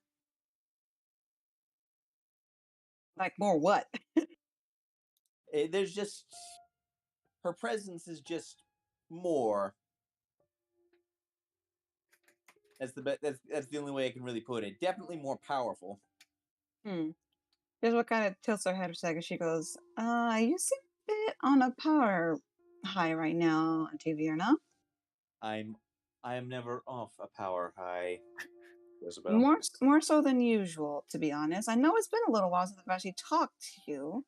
Like, more what? There's just her presence is just more. That's the only way I can really put it. Definitely more powerful. Here's what kind of tilts her head for a second. She goes, you seem a bit on a power high right now, Auntie Verna. I am never off a power high, Isabel. More so than usual, to be honest. I know it's been a little while since I've actually talked to you.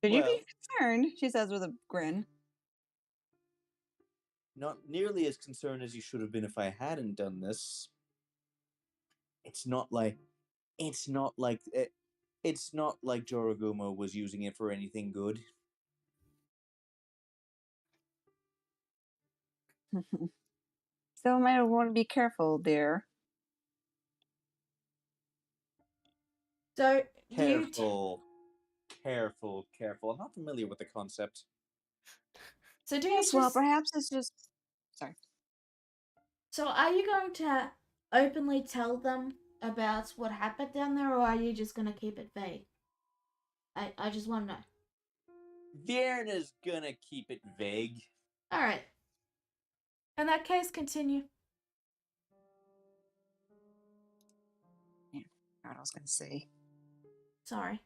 Should you Well, be concerned? She says with a grin. not nearly as concerned as you should have been if I hadn't done this. It's not like it's not like it's not like Jorogumo was using it for anything good. So might want to be careful there. So you Careful, careful. I'm not familiar with the concept. so do Yes, you well, just perhaps it's just. Sorry. so are you going to openly tell them about what happened down there, or are you just gonna keep it vague? I just want to know. Vierna's gonna keep it vague. All right. In that case, continue. Yeah, I what I was going to say. Sorry.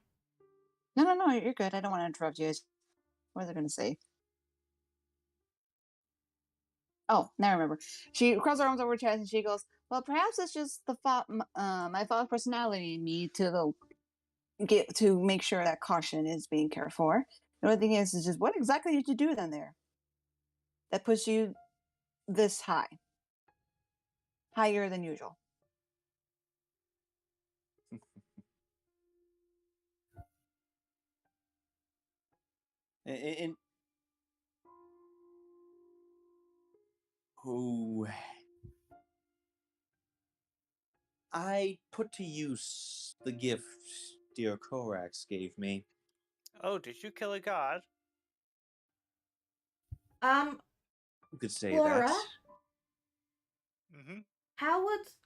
No, you're good. I don't want to interrupt you. What was I going to say? Oh, now I remember. She crosses her arms over her chest and she goes, "Well, perhaps it's just my father's personality in me to get to make sure that caution is being cared for. The only thing is just what exactly did you do down there that puts you this high, higher than usual?" And oh, I put to use the gift dear Korax gave me. Oh, did you kill a god? You could say Laura, that. Mm-hmm.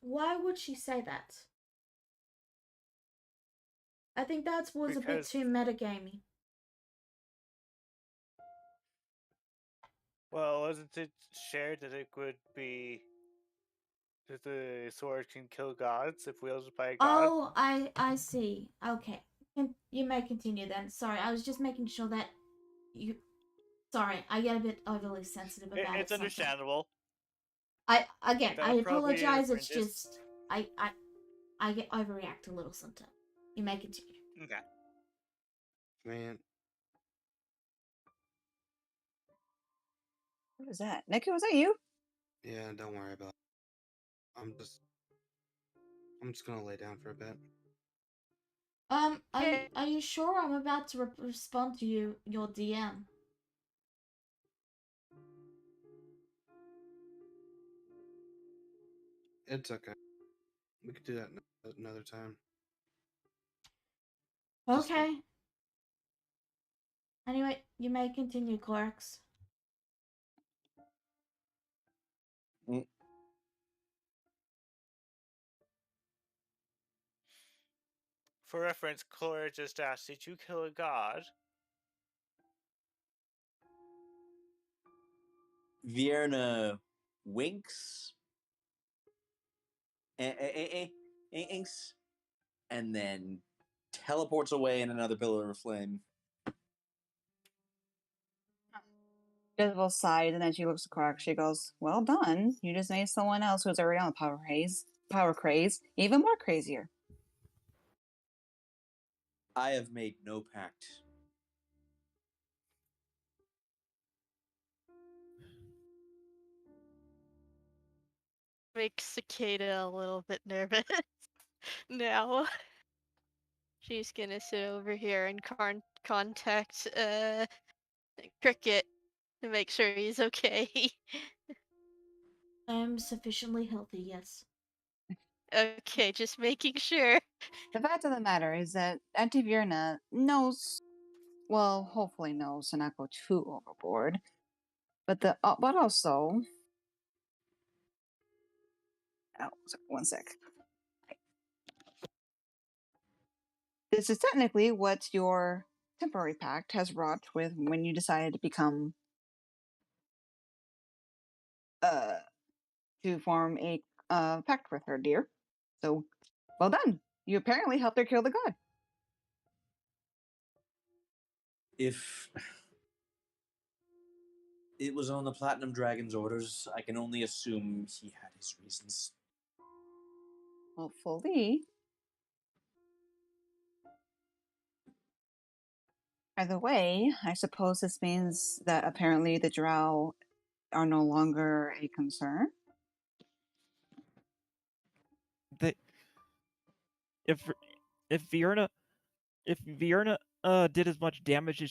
why would she say that? I think that was a bit Because, too metagamey. well, wasn't it shared that it would be that the sword can kill gods if wielded by a god? Oh, I see. Okay. You may continue then. Sorry, I was just making sure that you. Sorry, I get a bit overly sensitive about It's it sometimes. understandable. I That probably apologize. It's infringes. just I get overreact a little sometimes. You may continue. Okay. Man, What was that? Nikki, was that you? yeah, don't worry about it. I'm just gonna lay down for a bit. Are you sure I'm about to respond to your DM? It's okay. We could do that another time. Just Okay. Anyway, you may continue, Clarks. Mm. For reference, Cora just asked, "Did you kill a god?" Vierna winks, inks, and then teleports away in another pillar of flame. Jezebel sighed and then she looks at Quark. She goes, "Well done. You just made someone else who's already on the power craze, even more crazier." I have made no pact. Makes Cicada a little bit nervous now. She's gonna sit over here and contact Cricket to make sure he's okay. I'm sufficiently healthy, yes. Okay, just making sure. The fact of the matter is that Auntie Virna knows, well, hopefully knows to not go too overboard. But also, oh, sorry, one sec. This is technically what your temporary pact has wrought with when you decided to become, to form a pact with her, dear. So, well done. You apparently helped her kill the god. If it was on the Platinum Dragon's orders, I can only assume he had his reasons. Hopefully. Either way, I suppose this means that apparently the drow are no longer a concern. They, if if Vierna if Vierna did as much damage as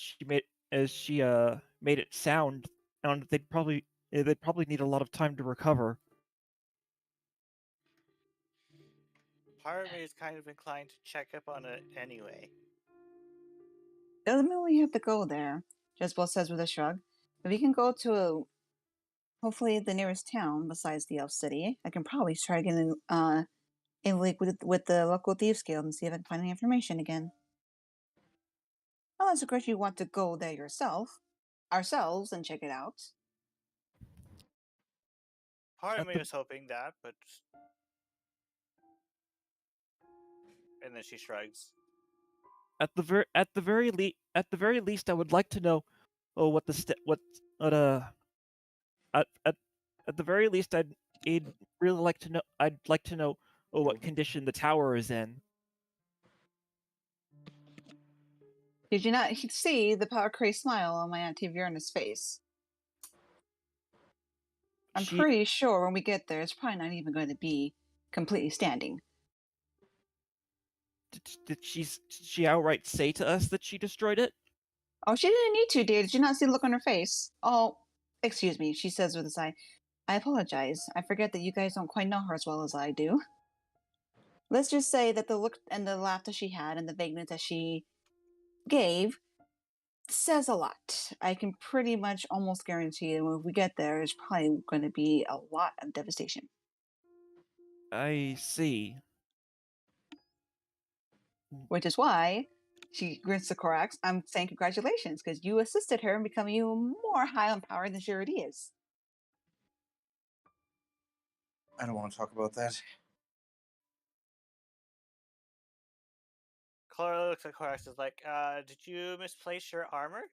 she made it sound, they'd probably need a lot of time to recover. Part of me is kind of inclined to check up on it anyway. Doesn't mean we have to go there, Jezebel says with a shrug. If we can go to hopefully the nearest town besides the Elf City, I can probably try to get in league with the local thieves guild and see if I can find any information again. Unless of course you want to go there ourselves and check it out. Part of At me the- was hoping that, but... And then she shrugs. At the very least, I would like to know, what at the very least, I'd really like to know. I'd like to know, what condition the tower is in. Did you not see the power crazy smile on my Auntie Vierna's face? I'm She pretty sure when we get there, it's probably not even going to be completely standing. did she outright say to us that she destroyed it? Oh, she didn't need to, dear. Did you not see the look on her face? Oh, excuse me, she says with a sigh. I apologize. I forget that you guys don't quite know her as well as I do. Let's just say that the look and the laugh that she had and the vagueness that she gave says a lot. I can pretty much almost guarantee that when we get there, there's probably going to be a lot of devastation. I see. Which is why she grins to Korax. I'm saying congratulations because you assisted her in becoming even more high on power than she already is. I don't want to talk about that. Clara looks at Corax is like, did you misplace your armor?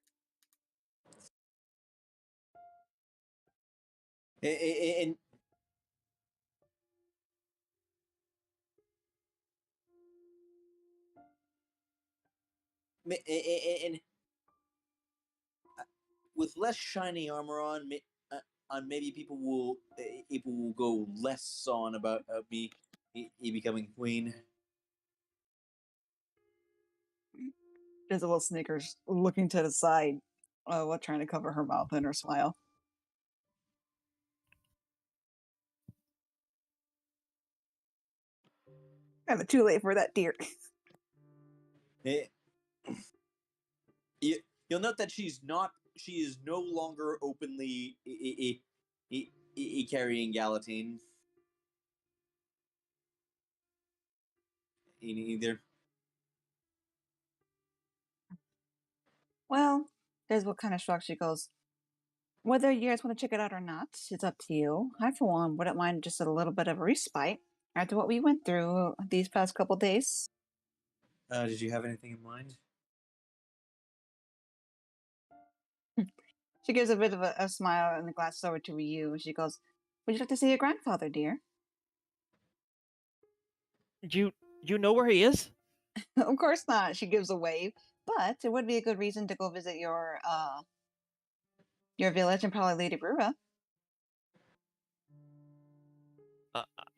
And and with less shiny armor on, maybe people will go less on about me becoming queen. Isabel snickers, looking to the side, while trying to cover her mouth and her smile. Kind of too late for that, dear. You'll note that she is no longer openly carrying Galatine. Either. Well, there's what kind of shrug she goes. Whether you guys want to check it out or not, it's up to you. I, for one, wouldn't mind just a little bit of a respite after what we went through these past couple days. Did you have anything in mind? She gives a bit of a smile and glances over to Ryu. She goes, would you like to see your grandfather, dear? You know where he is? Of course not, she gives a wave. But it would be a good reason to go visit your village and probably Lady Brura.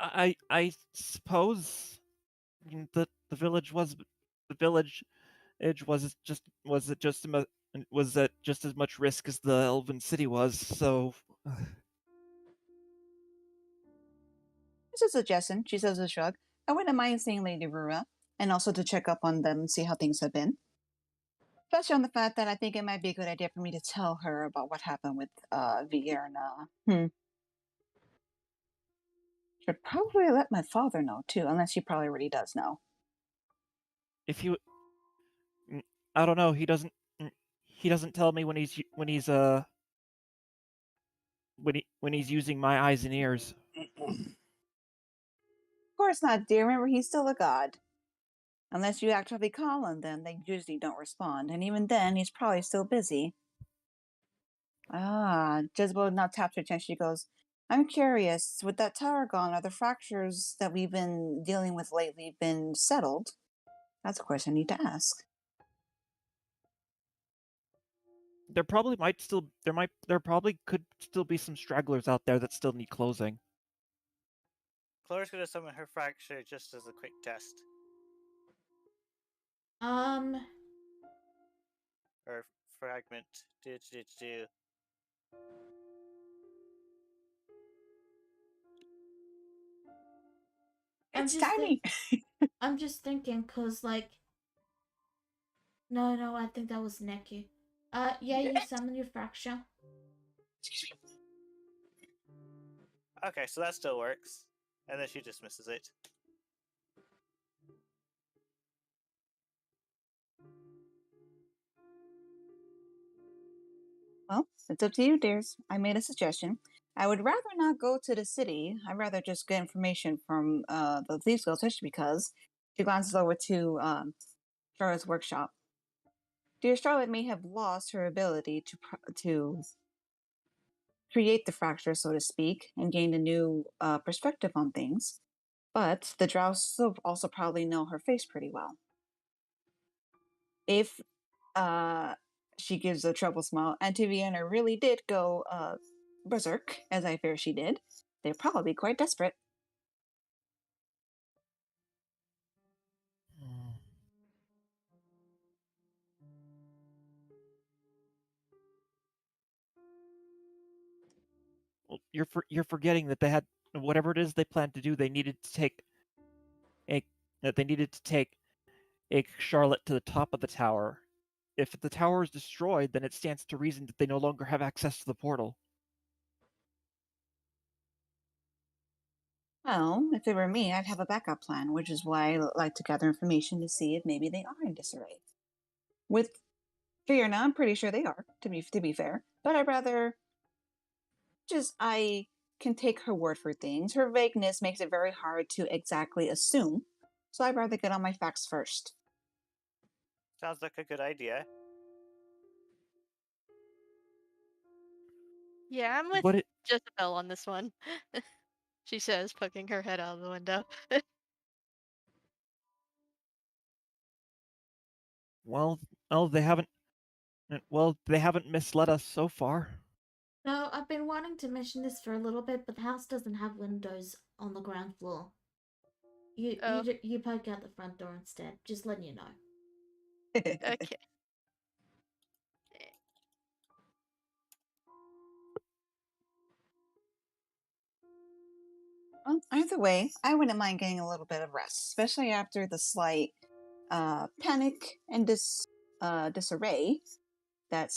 I suppose the village was the village edge was it just was at just as much risk as the Elven City was. So It's a suggestion, she says with a shrug. I wouldn't mind seeing Lady Brura, and also to check up on them and see how things have been. Especially on the fact that I think it might be a good idea for me to tell her about what happened with Vierna. Should probably let my father know too, unless he probably already does know. if you, I don't know, he doesn't tell me when he's using my eyes and ears. Of course not, dear. Remember, he's still a god. Unless you actively call on them, they usually don't respond. And even then, he's probably still busy. Jezebel now taps her chin. She goes, I'm curious, with that tower gone, are the fractures that we've been dealing with lately been settled? That's a question I need to ask. there probably could still be some stragglers out there that still need closing. Chloe's gonna summon her fracture just as a quick test. Or fragment. Do. It's tiny. I'm just thinking, cause like, no, I think that was Neki. Yeah, you summon your fracture. Okay, so that still works. And then she dismisses it. Well, it's up to you, dears. I made a suggestion. I would rather not go to the city. I'd rather just get information from the Thieves Guild, especially because she glances over to Charlotte's workshop. Dear Charlotte may have lost her ability to create the fracture, so to speak, and gained a new perspective on things. But the drow also probably know her face pretty well. If she gives a trouble smile, and Tiviana really did go berserk, as I fear she did, they're probably quite desperate. Well, you're forgetting that they had whatever it is they planned to do. They needed to take a Charlotte to the top of the tower. If the tower is destroyed, then it stands to reason that they no longer have access to the portal. Well, if it were me, I'd have a backup plan, which is why I like to gather information to see if maybe they are in disarray. With Fiona, I'm pretty sure they are, to be fair, but I'd rather I can take her word for things. Her vagueness makes it very hard to exactly assume, so I'd rather get on my facts first. Sounds like a good idea. Yeah, I'm with But it Jezebel on this one. She says, poking her head out of the window. well, they haven't misled us so far. No, I've been wanting to mention this for a little bit, but the house doesn't have windows on the ground floor. You poke out the front door instead. Just letting you know. Okay. Well, either way, I wouldn't mind getting a little bit of rest, especially after the slight panic and disarray that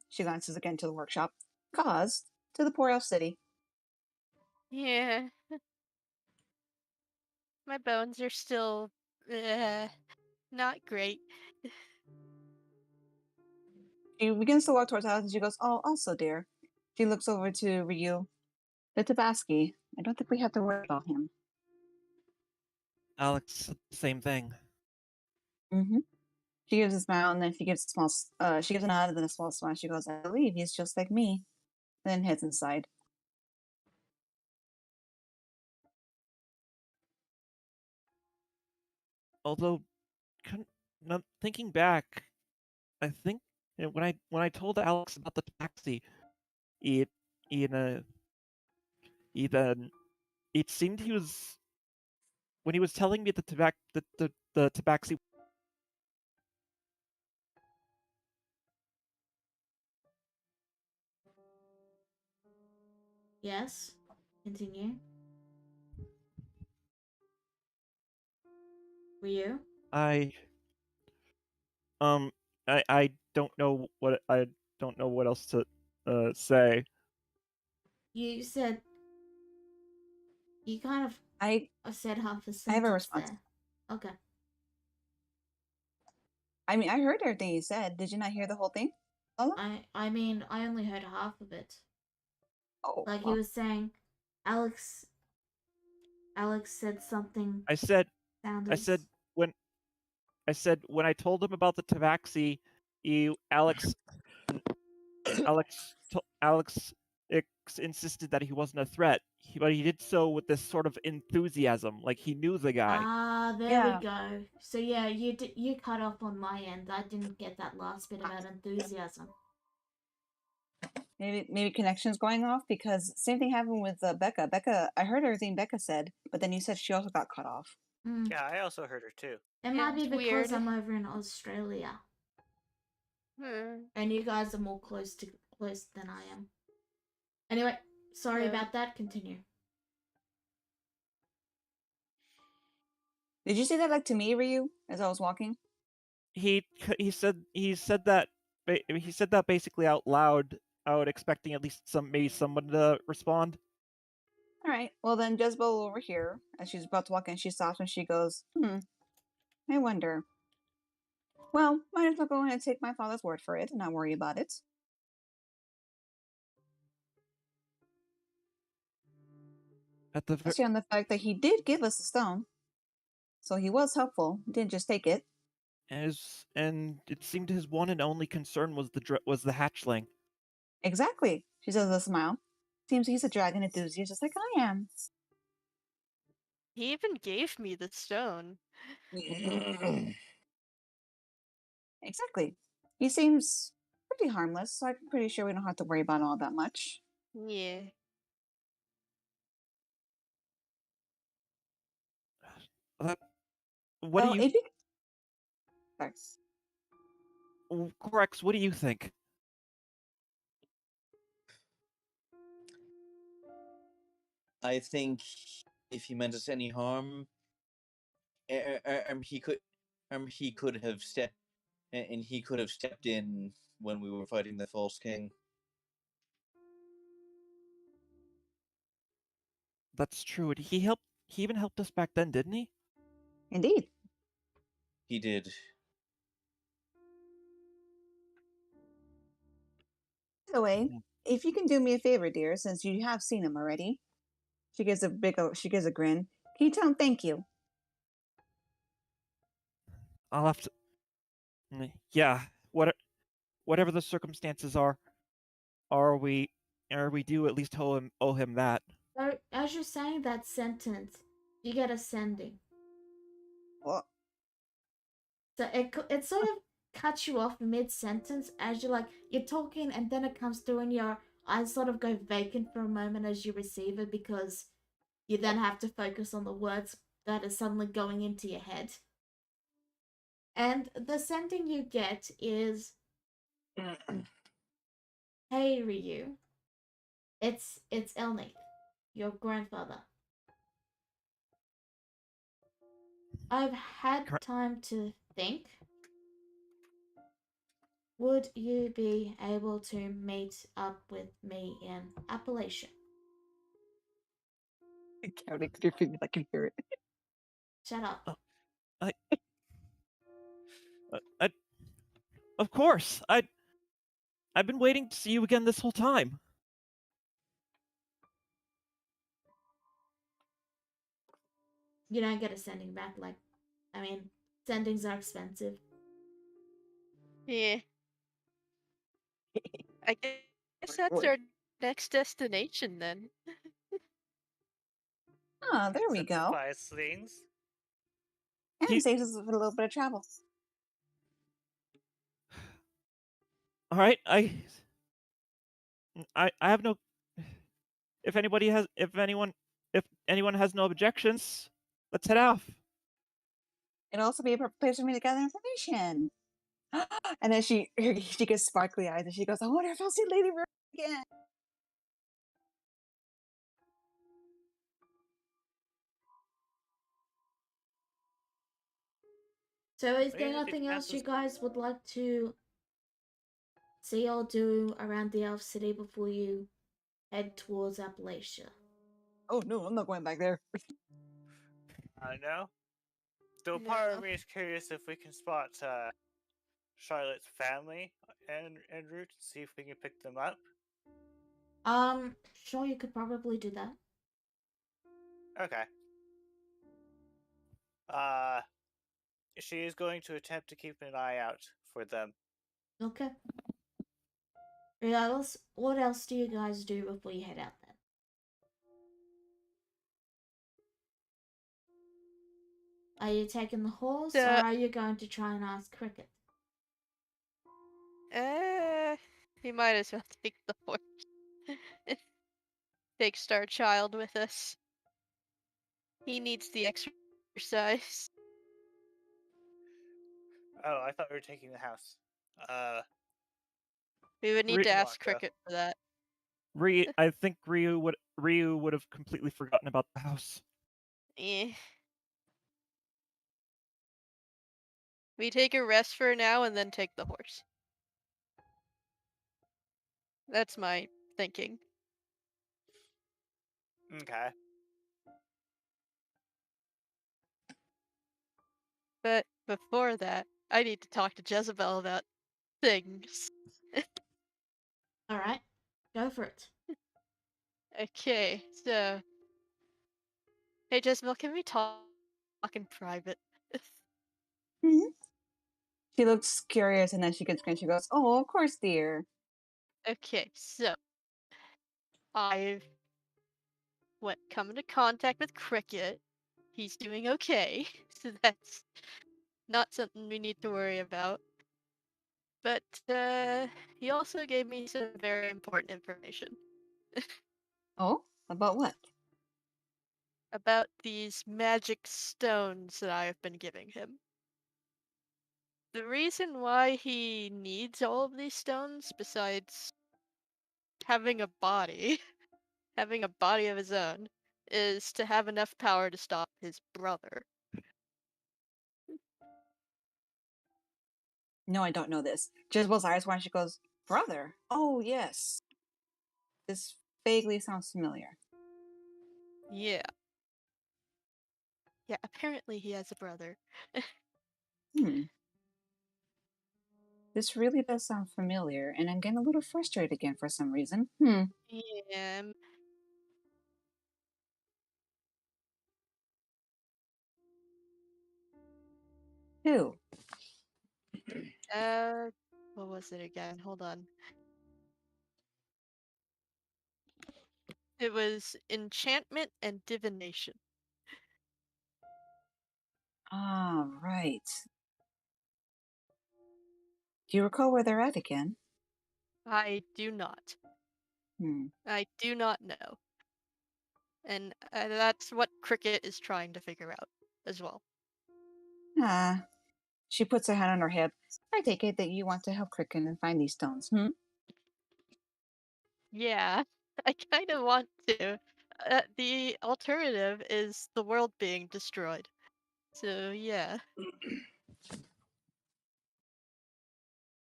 she glances again to the workshop, caused to the poor elf city. Yeah. My bones are still not great. She begins to walk towards the house and she goes, "Oh, also, dear." She looks over to Ryu. The Tabaski. I don't think we have to worry about him. Alex, same thing. Mm-hmm. She gives a smile and then she gives she gives a nod and then a small smile. She goes, "I believe he's just like me." Then heads inside. Although, thinking back, I think when I told Alex about the taxi, it it then it seemed he was when he was telling me the tabaxi. Yes. Continue. Ryu? I I don't know what else to say. You said you kind of I said half a I have a sentence response. there. Okay. I mean, I heard everything you said. Did you not hear the whole thing? Lola? I mean, I only heard half of it. Oh, Like he well. was saying, Alex said something. I said Sounded. when I told him about the tabaxi, Alex Alex insisted that he wasn't a threat, but he did so with this sort of enthusiasm, like he knew the guy. Ah, there Yeah. we go. So yeah, you cut off on my end. I didn't get that last bit about enthusiasm. Maybe connections going off because same thing happened with Becca. Becca, I heard everything Becca said, but then you said she also got cut off. Mm. Yeah, I also heard her too. It might be It's because weird. I'm over in Australia and you guys are more close than I am. Anyway, sorry Yeah. about that. Continue. Did you say that like to me, Ryu, as I was walking? He said that he said that basically out loud, expecting at least maybe someone to respond. All right. Well, then Jezebel over here, as she's about to walk in, she stops and she goes, I wonder. Well, might as well go ahead and take my father's word for it and not worry about it. At the Especially on the fact that he did give us the stone. So he was helpful. He didn't just take it. and it seemed his one and only concern was the hatchling. Exactly. She says with a smile. Seems he's a dragon enthusiast just like I am. He even gave me the stone. Exactly. He seems pretty harmless, so I'm pretty sure we don't have to worry about all that much. Yeah. What do you, if you... Sorry. Corex? What do you think? I think if he meant us any harm, he could have stepped in when we were fighting the false king. That's true. He even helped us back then, didn't he? Indeed. He did. By the way, if you can do me a favor, dear, since you have seen him already, she gives a grin. Can you tell him thank you? I'll have to. Yeah. Whatever the circumstances are we do at least owe him that. So, as you're saying that sentence, you get a sending. What? So it sort of cuts you off mid sentence as you're talking, and then it comes through, and your eyes sort of go vacant for a moment as you receive it because you then have to focus on the words that are suddenly going into your head. And the sending you get is, "Hey Ryu, it's Elnate, your grandfather. I've had time to think. Would you be able to meet up with me in Appalachia?" Counting your fingers, I can hear it. Shut up. Of course. I've been waiting to see you again this whole time. You don't get a sending back. Sendings are expensive. Yeah. I guess that's our next destination then. Ah, there we go. Simplifies things. And it saves us a little bit of travel. All right. I have no. If anyone has no objections, let's head off. It'll also be a perfect place for me to gather information. And then she gets sparkly eyes and she goes, I wonder if I'll see Lady Rose again. So is there Maybe the nothing else you defenses- guys would like to see or do around the Elf City before you head towards Appalachia? Oh no, I'm not going back there. I know. Though part of me is curious if we can spot Charlotte's family en route to see if we can pick them up. Sure, you could probably do that. Okay. She is going to attempt to keep an eye out for them. Okay. Regardless, what else do you guys do before you head out then? Are you taking the horse, or are you going to try and ask Cricket? You might as well take the horse. Take Star Child with us. He needs the exercise. Oh, I thought we were taking the house. We would need Re- to ask Marco. Cricket for that. I think Ryu would have completely forgotten about the house. Eh. We take a rest for now and then take the horse. That's my thinking. Okay. But before that, I need to talk to Jezebel about things. All right, go for it. Okay, so hey Jezebel, can we talk in private? Hmm. She looks curious and then she gets she goes, "Oh, of course, dear." Okay, so I've come into contact with Cricket. He's doing okay, so that's not something we need to worry about. But he also gave me some very important information Oh, about what? about these magic stones that I have been giving him. The reason why he needs all of these stones, besides having a body, having a body of his own, is to have enough power to stop his brother. No, I don't know this. Jezebel's eyes wide. She goes, "Brother? Oh, yes. This vaguely sounds familiar." Yeah. Yeah, apparently he has a brother. Hmm. This really does sound familiar, and I'm getting a little frustrated again for some reason. Yeah. Who? What was it again? Hold on. It was enchantment and divination. Ah, right. Do you recall where they're at again? I do not. Hmm. I do not know. And that's what Cricket is trying to figure out as well. Ah. She puts her hand on her hip. I take it that you want to help Cricket and find these stones, Yeah, I kind of want to. The alternative is the world being destroyed. So, yeah.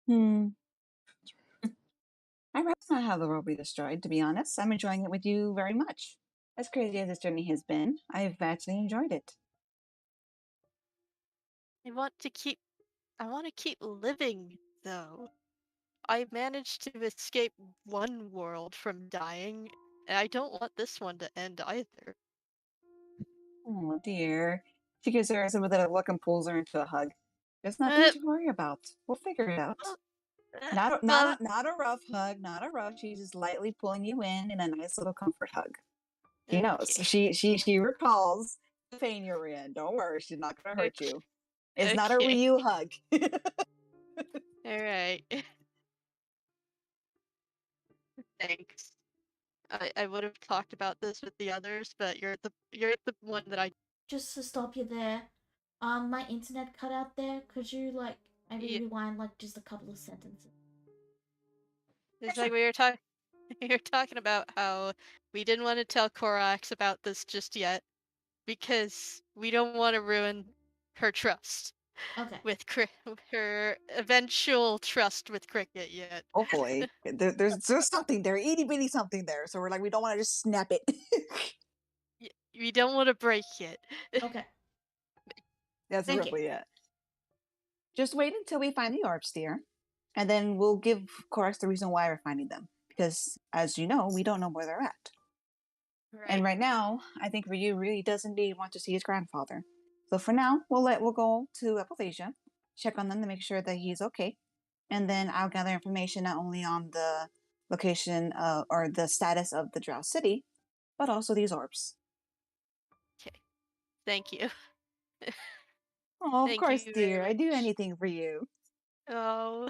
Hmm. I'd rather not have the world be destroyed, to be honest. I'm enjoying it with you very much. As crazy as this journey has been, I've actually enjoyed it. I want to keep living though. I managed to escape one world from dying, and I don't want this one to end either. Oh dear. She gives her some of that look and pulls her into a hug. There's nothing Uh, to worry about. We'll figure it out. well, Not a rough hug, not a rough. She's just lightly pulling you in a nice little comfort hug. She knows. okay. She recalls the pain you're in. Don't worry, she's not gonna hurt Okay. you. It's not a Okay. Ryu hug. All right. Thanks. I would have talked about this with the others, but you're the one that I Just to stop you there, my internet cut out there. Could you like maybe yeah, rewind like just a couple of sentences? it's Sure. like we were talking we were talking about how we didn't want to tell Korax about this just yet because we don't want to ruin her trust Okay. with her eventual trust with Cricket yet. Hopefully, there's something there, itty bitty something there. So we're like, we don't want to just snap it. We don't want to break it. Okay. That's Thank you. roughly it. Just wait until we find the orbs, dear, and then we'll give Corax the reason why we're finding them. Because, as you know, we don't know where they're at. And Right. right now, I think Ryu really does indeed want to see his grandfather. So for now, we'll go to Appalachia, check on them to make sure that he's okay, and then I'll gather information not only on the location or the status of the Drow City, but also these orbs. Okay. Thank you. Oh, of Thank course, you very dear. I do much. anything for you. Oh.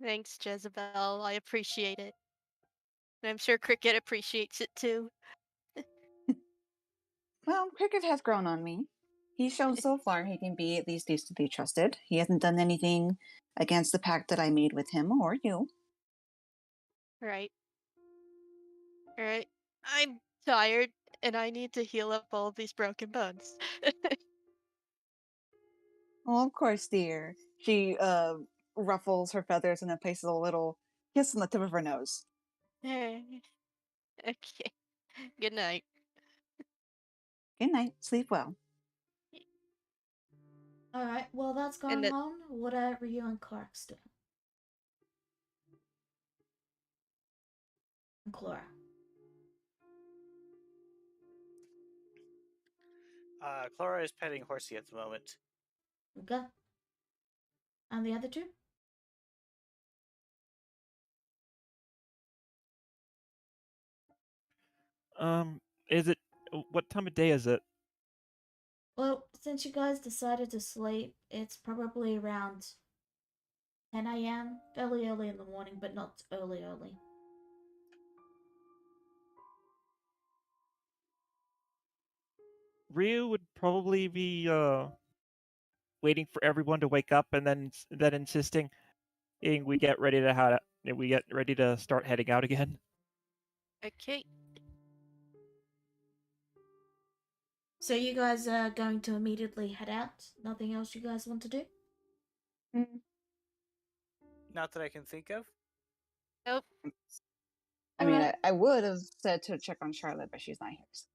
Thanks, Jezebel. I appreciate it. And I'm sure Cricket appreciates it too. Well, Cricket has grown on me. He's shown so far he can be at least decently trusted. He hasn't done anything against the pact that I made with him or you. Right. Alright. I'm tired and I need to heal up all of these broken bones. Oh, of course, dear. She ruffles her feathers and then places a little kiss on the tip of her nose. Okay. Good night. Good night. Sleep well. Alright, while that's And going on, what are Ryu and Clark's doing? And Clara. Clara is petting Horsey at the moment. Okay. And the other two? Is it? What time of day is it? Well, since you guys decided to sleep, it's probably around 10 a.m. Fairly early in the morning, but not early. Ryu would probably be waiting for everyone to wake up and then insisting we get ready to start heading out again. okay. So you guys are going to immediately head out? Nothing else you guys want to do? Mm. Not that I can think of. Nope. I mean, Alright. I would have said to check on Charlotte, but she's not here. So.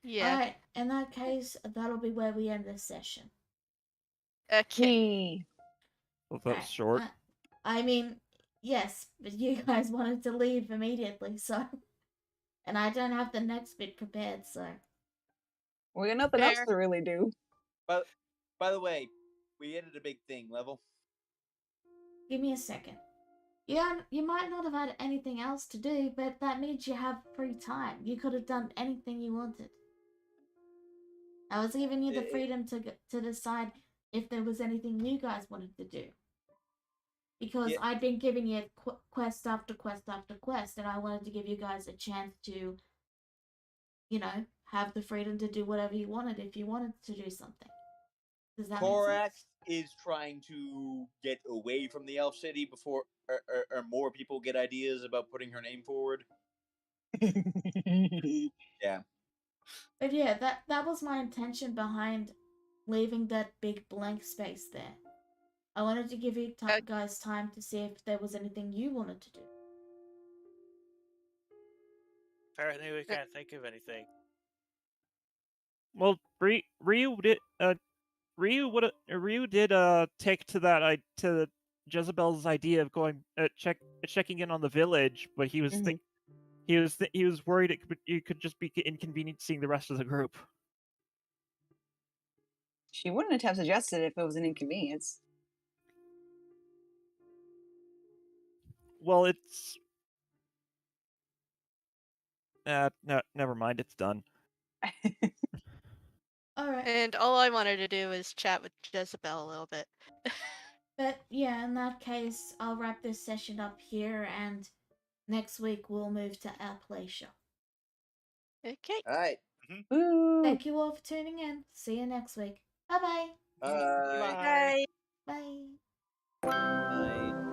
Yeah. Alright, in that case, that'll be where we end this session. Okay. Yay. Well, that's Alright, short. I mean, yes, but you guys wanted to leave immediately, so. And I don't have the next bit prepared, so. We got nothing else Fair. to really do. But by the way, we added a big thing, Level. Give me a second. Yeah, you might not have had anything else to do, but that means you have free time. You could have done anything you wanted. I was giving you the freedom to decide if there was anything you guys wanted to do. Because Yeah. I'd been giving you quest after quest after quest, and I wanted to give you guys a chance to, you know, have the freedom to do whatever you wanted if you wanted to do something. Does that make Korax sense? is trying to get away from the Elf City before or more people get ideas about putting her name forward. Yeah. But yeah, that was my intention behind leaving that big blank space there. I wanted to give you guys time to see if there was anything you wanted to do. Apparently, we can't think of anything. Well, Ryu did take to that to Jezebel's idea of going checking in on the village, but he was Mhm. he was worried it could just be inconveniencing the rest of the group. She wouldn't have suggested it if it was an inconvenience. Well, it's no, never mind. It's done. Alright. And all I wanted to do is chat with Jezebel a little bit. But yeah, in that case, I'll wrap this session up here, and next week we'll move to Appalachia. Okay. All right. Ooh. Thank you all for tuning in. See you next week. Bye-bye. Bye. Bye. Bye. Bye.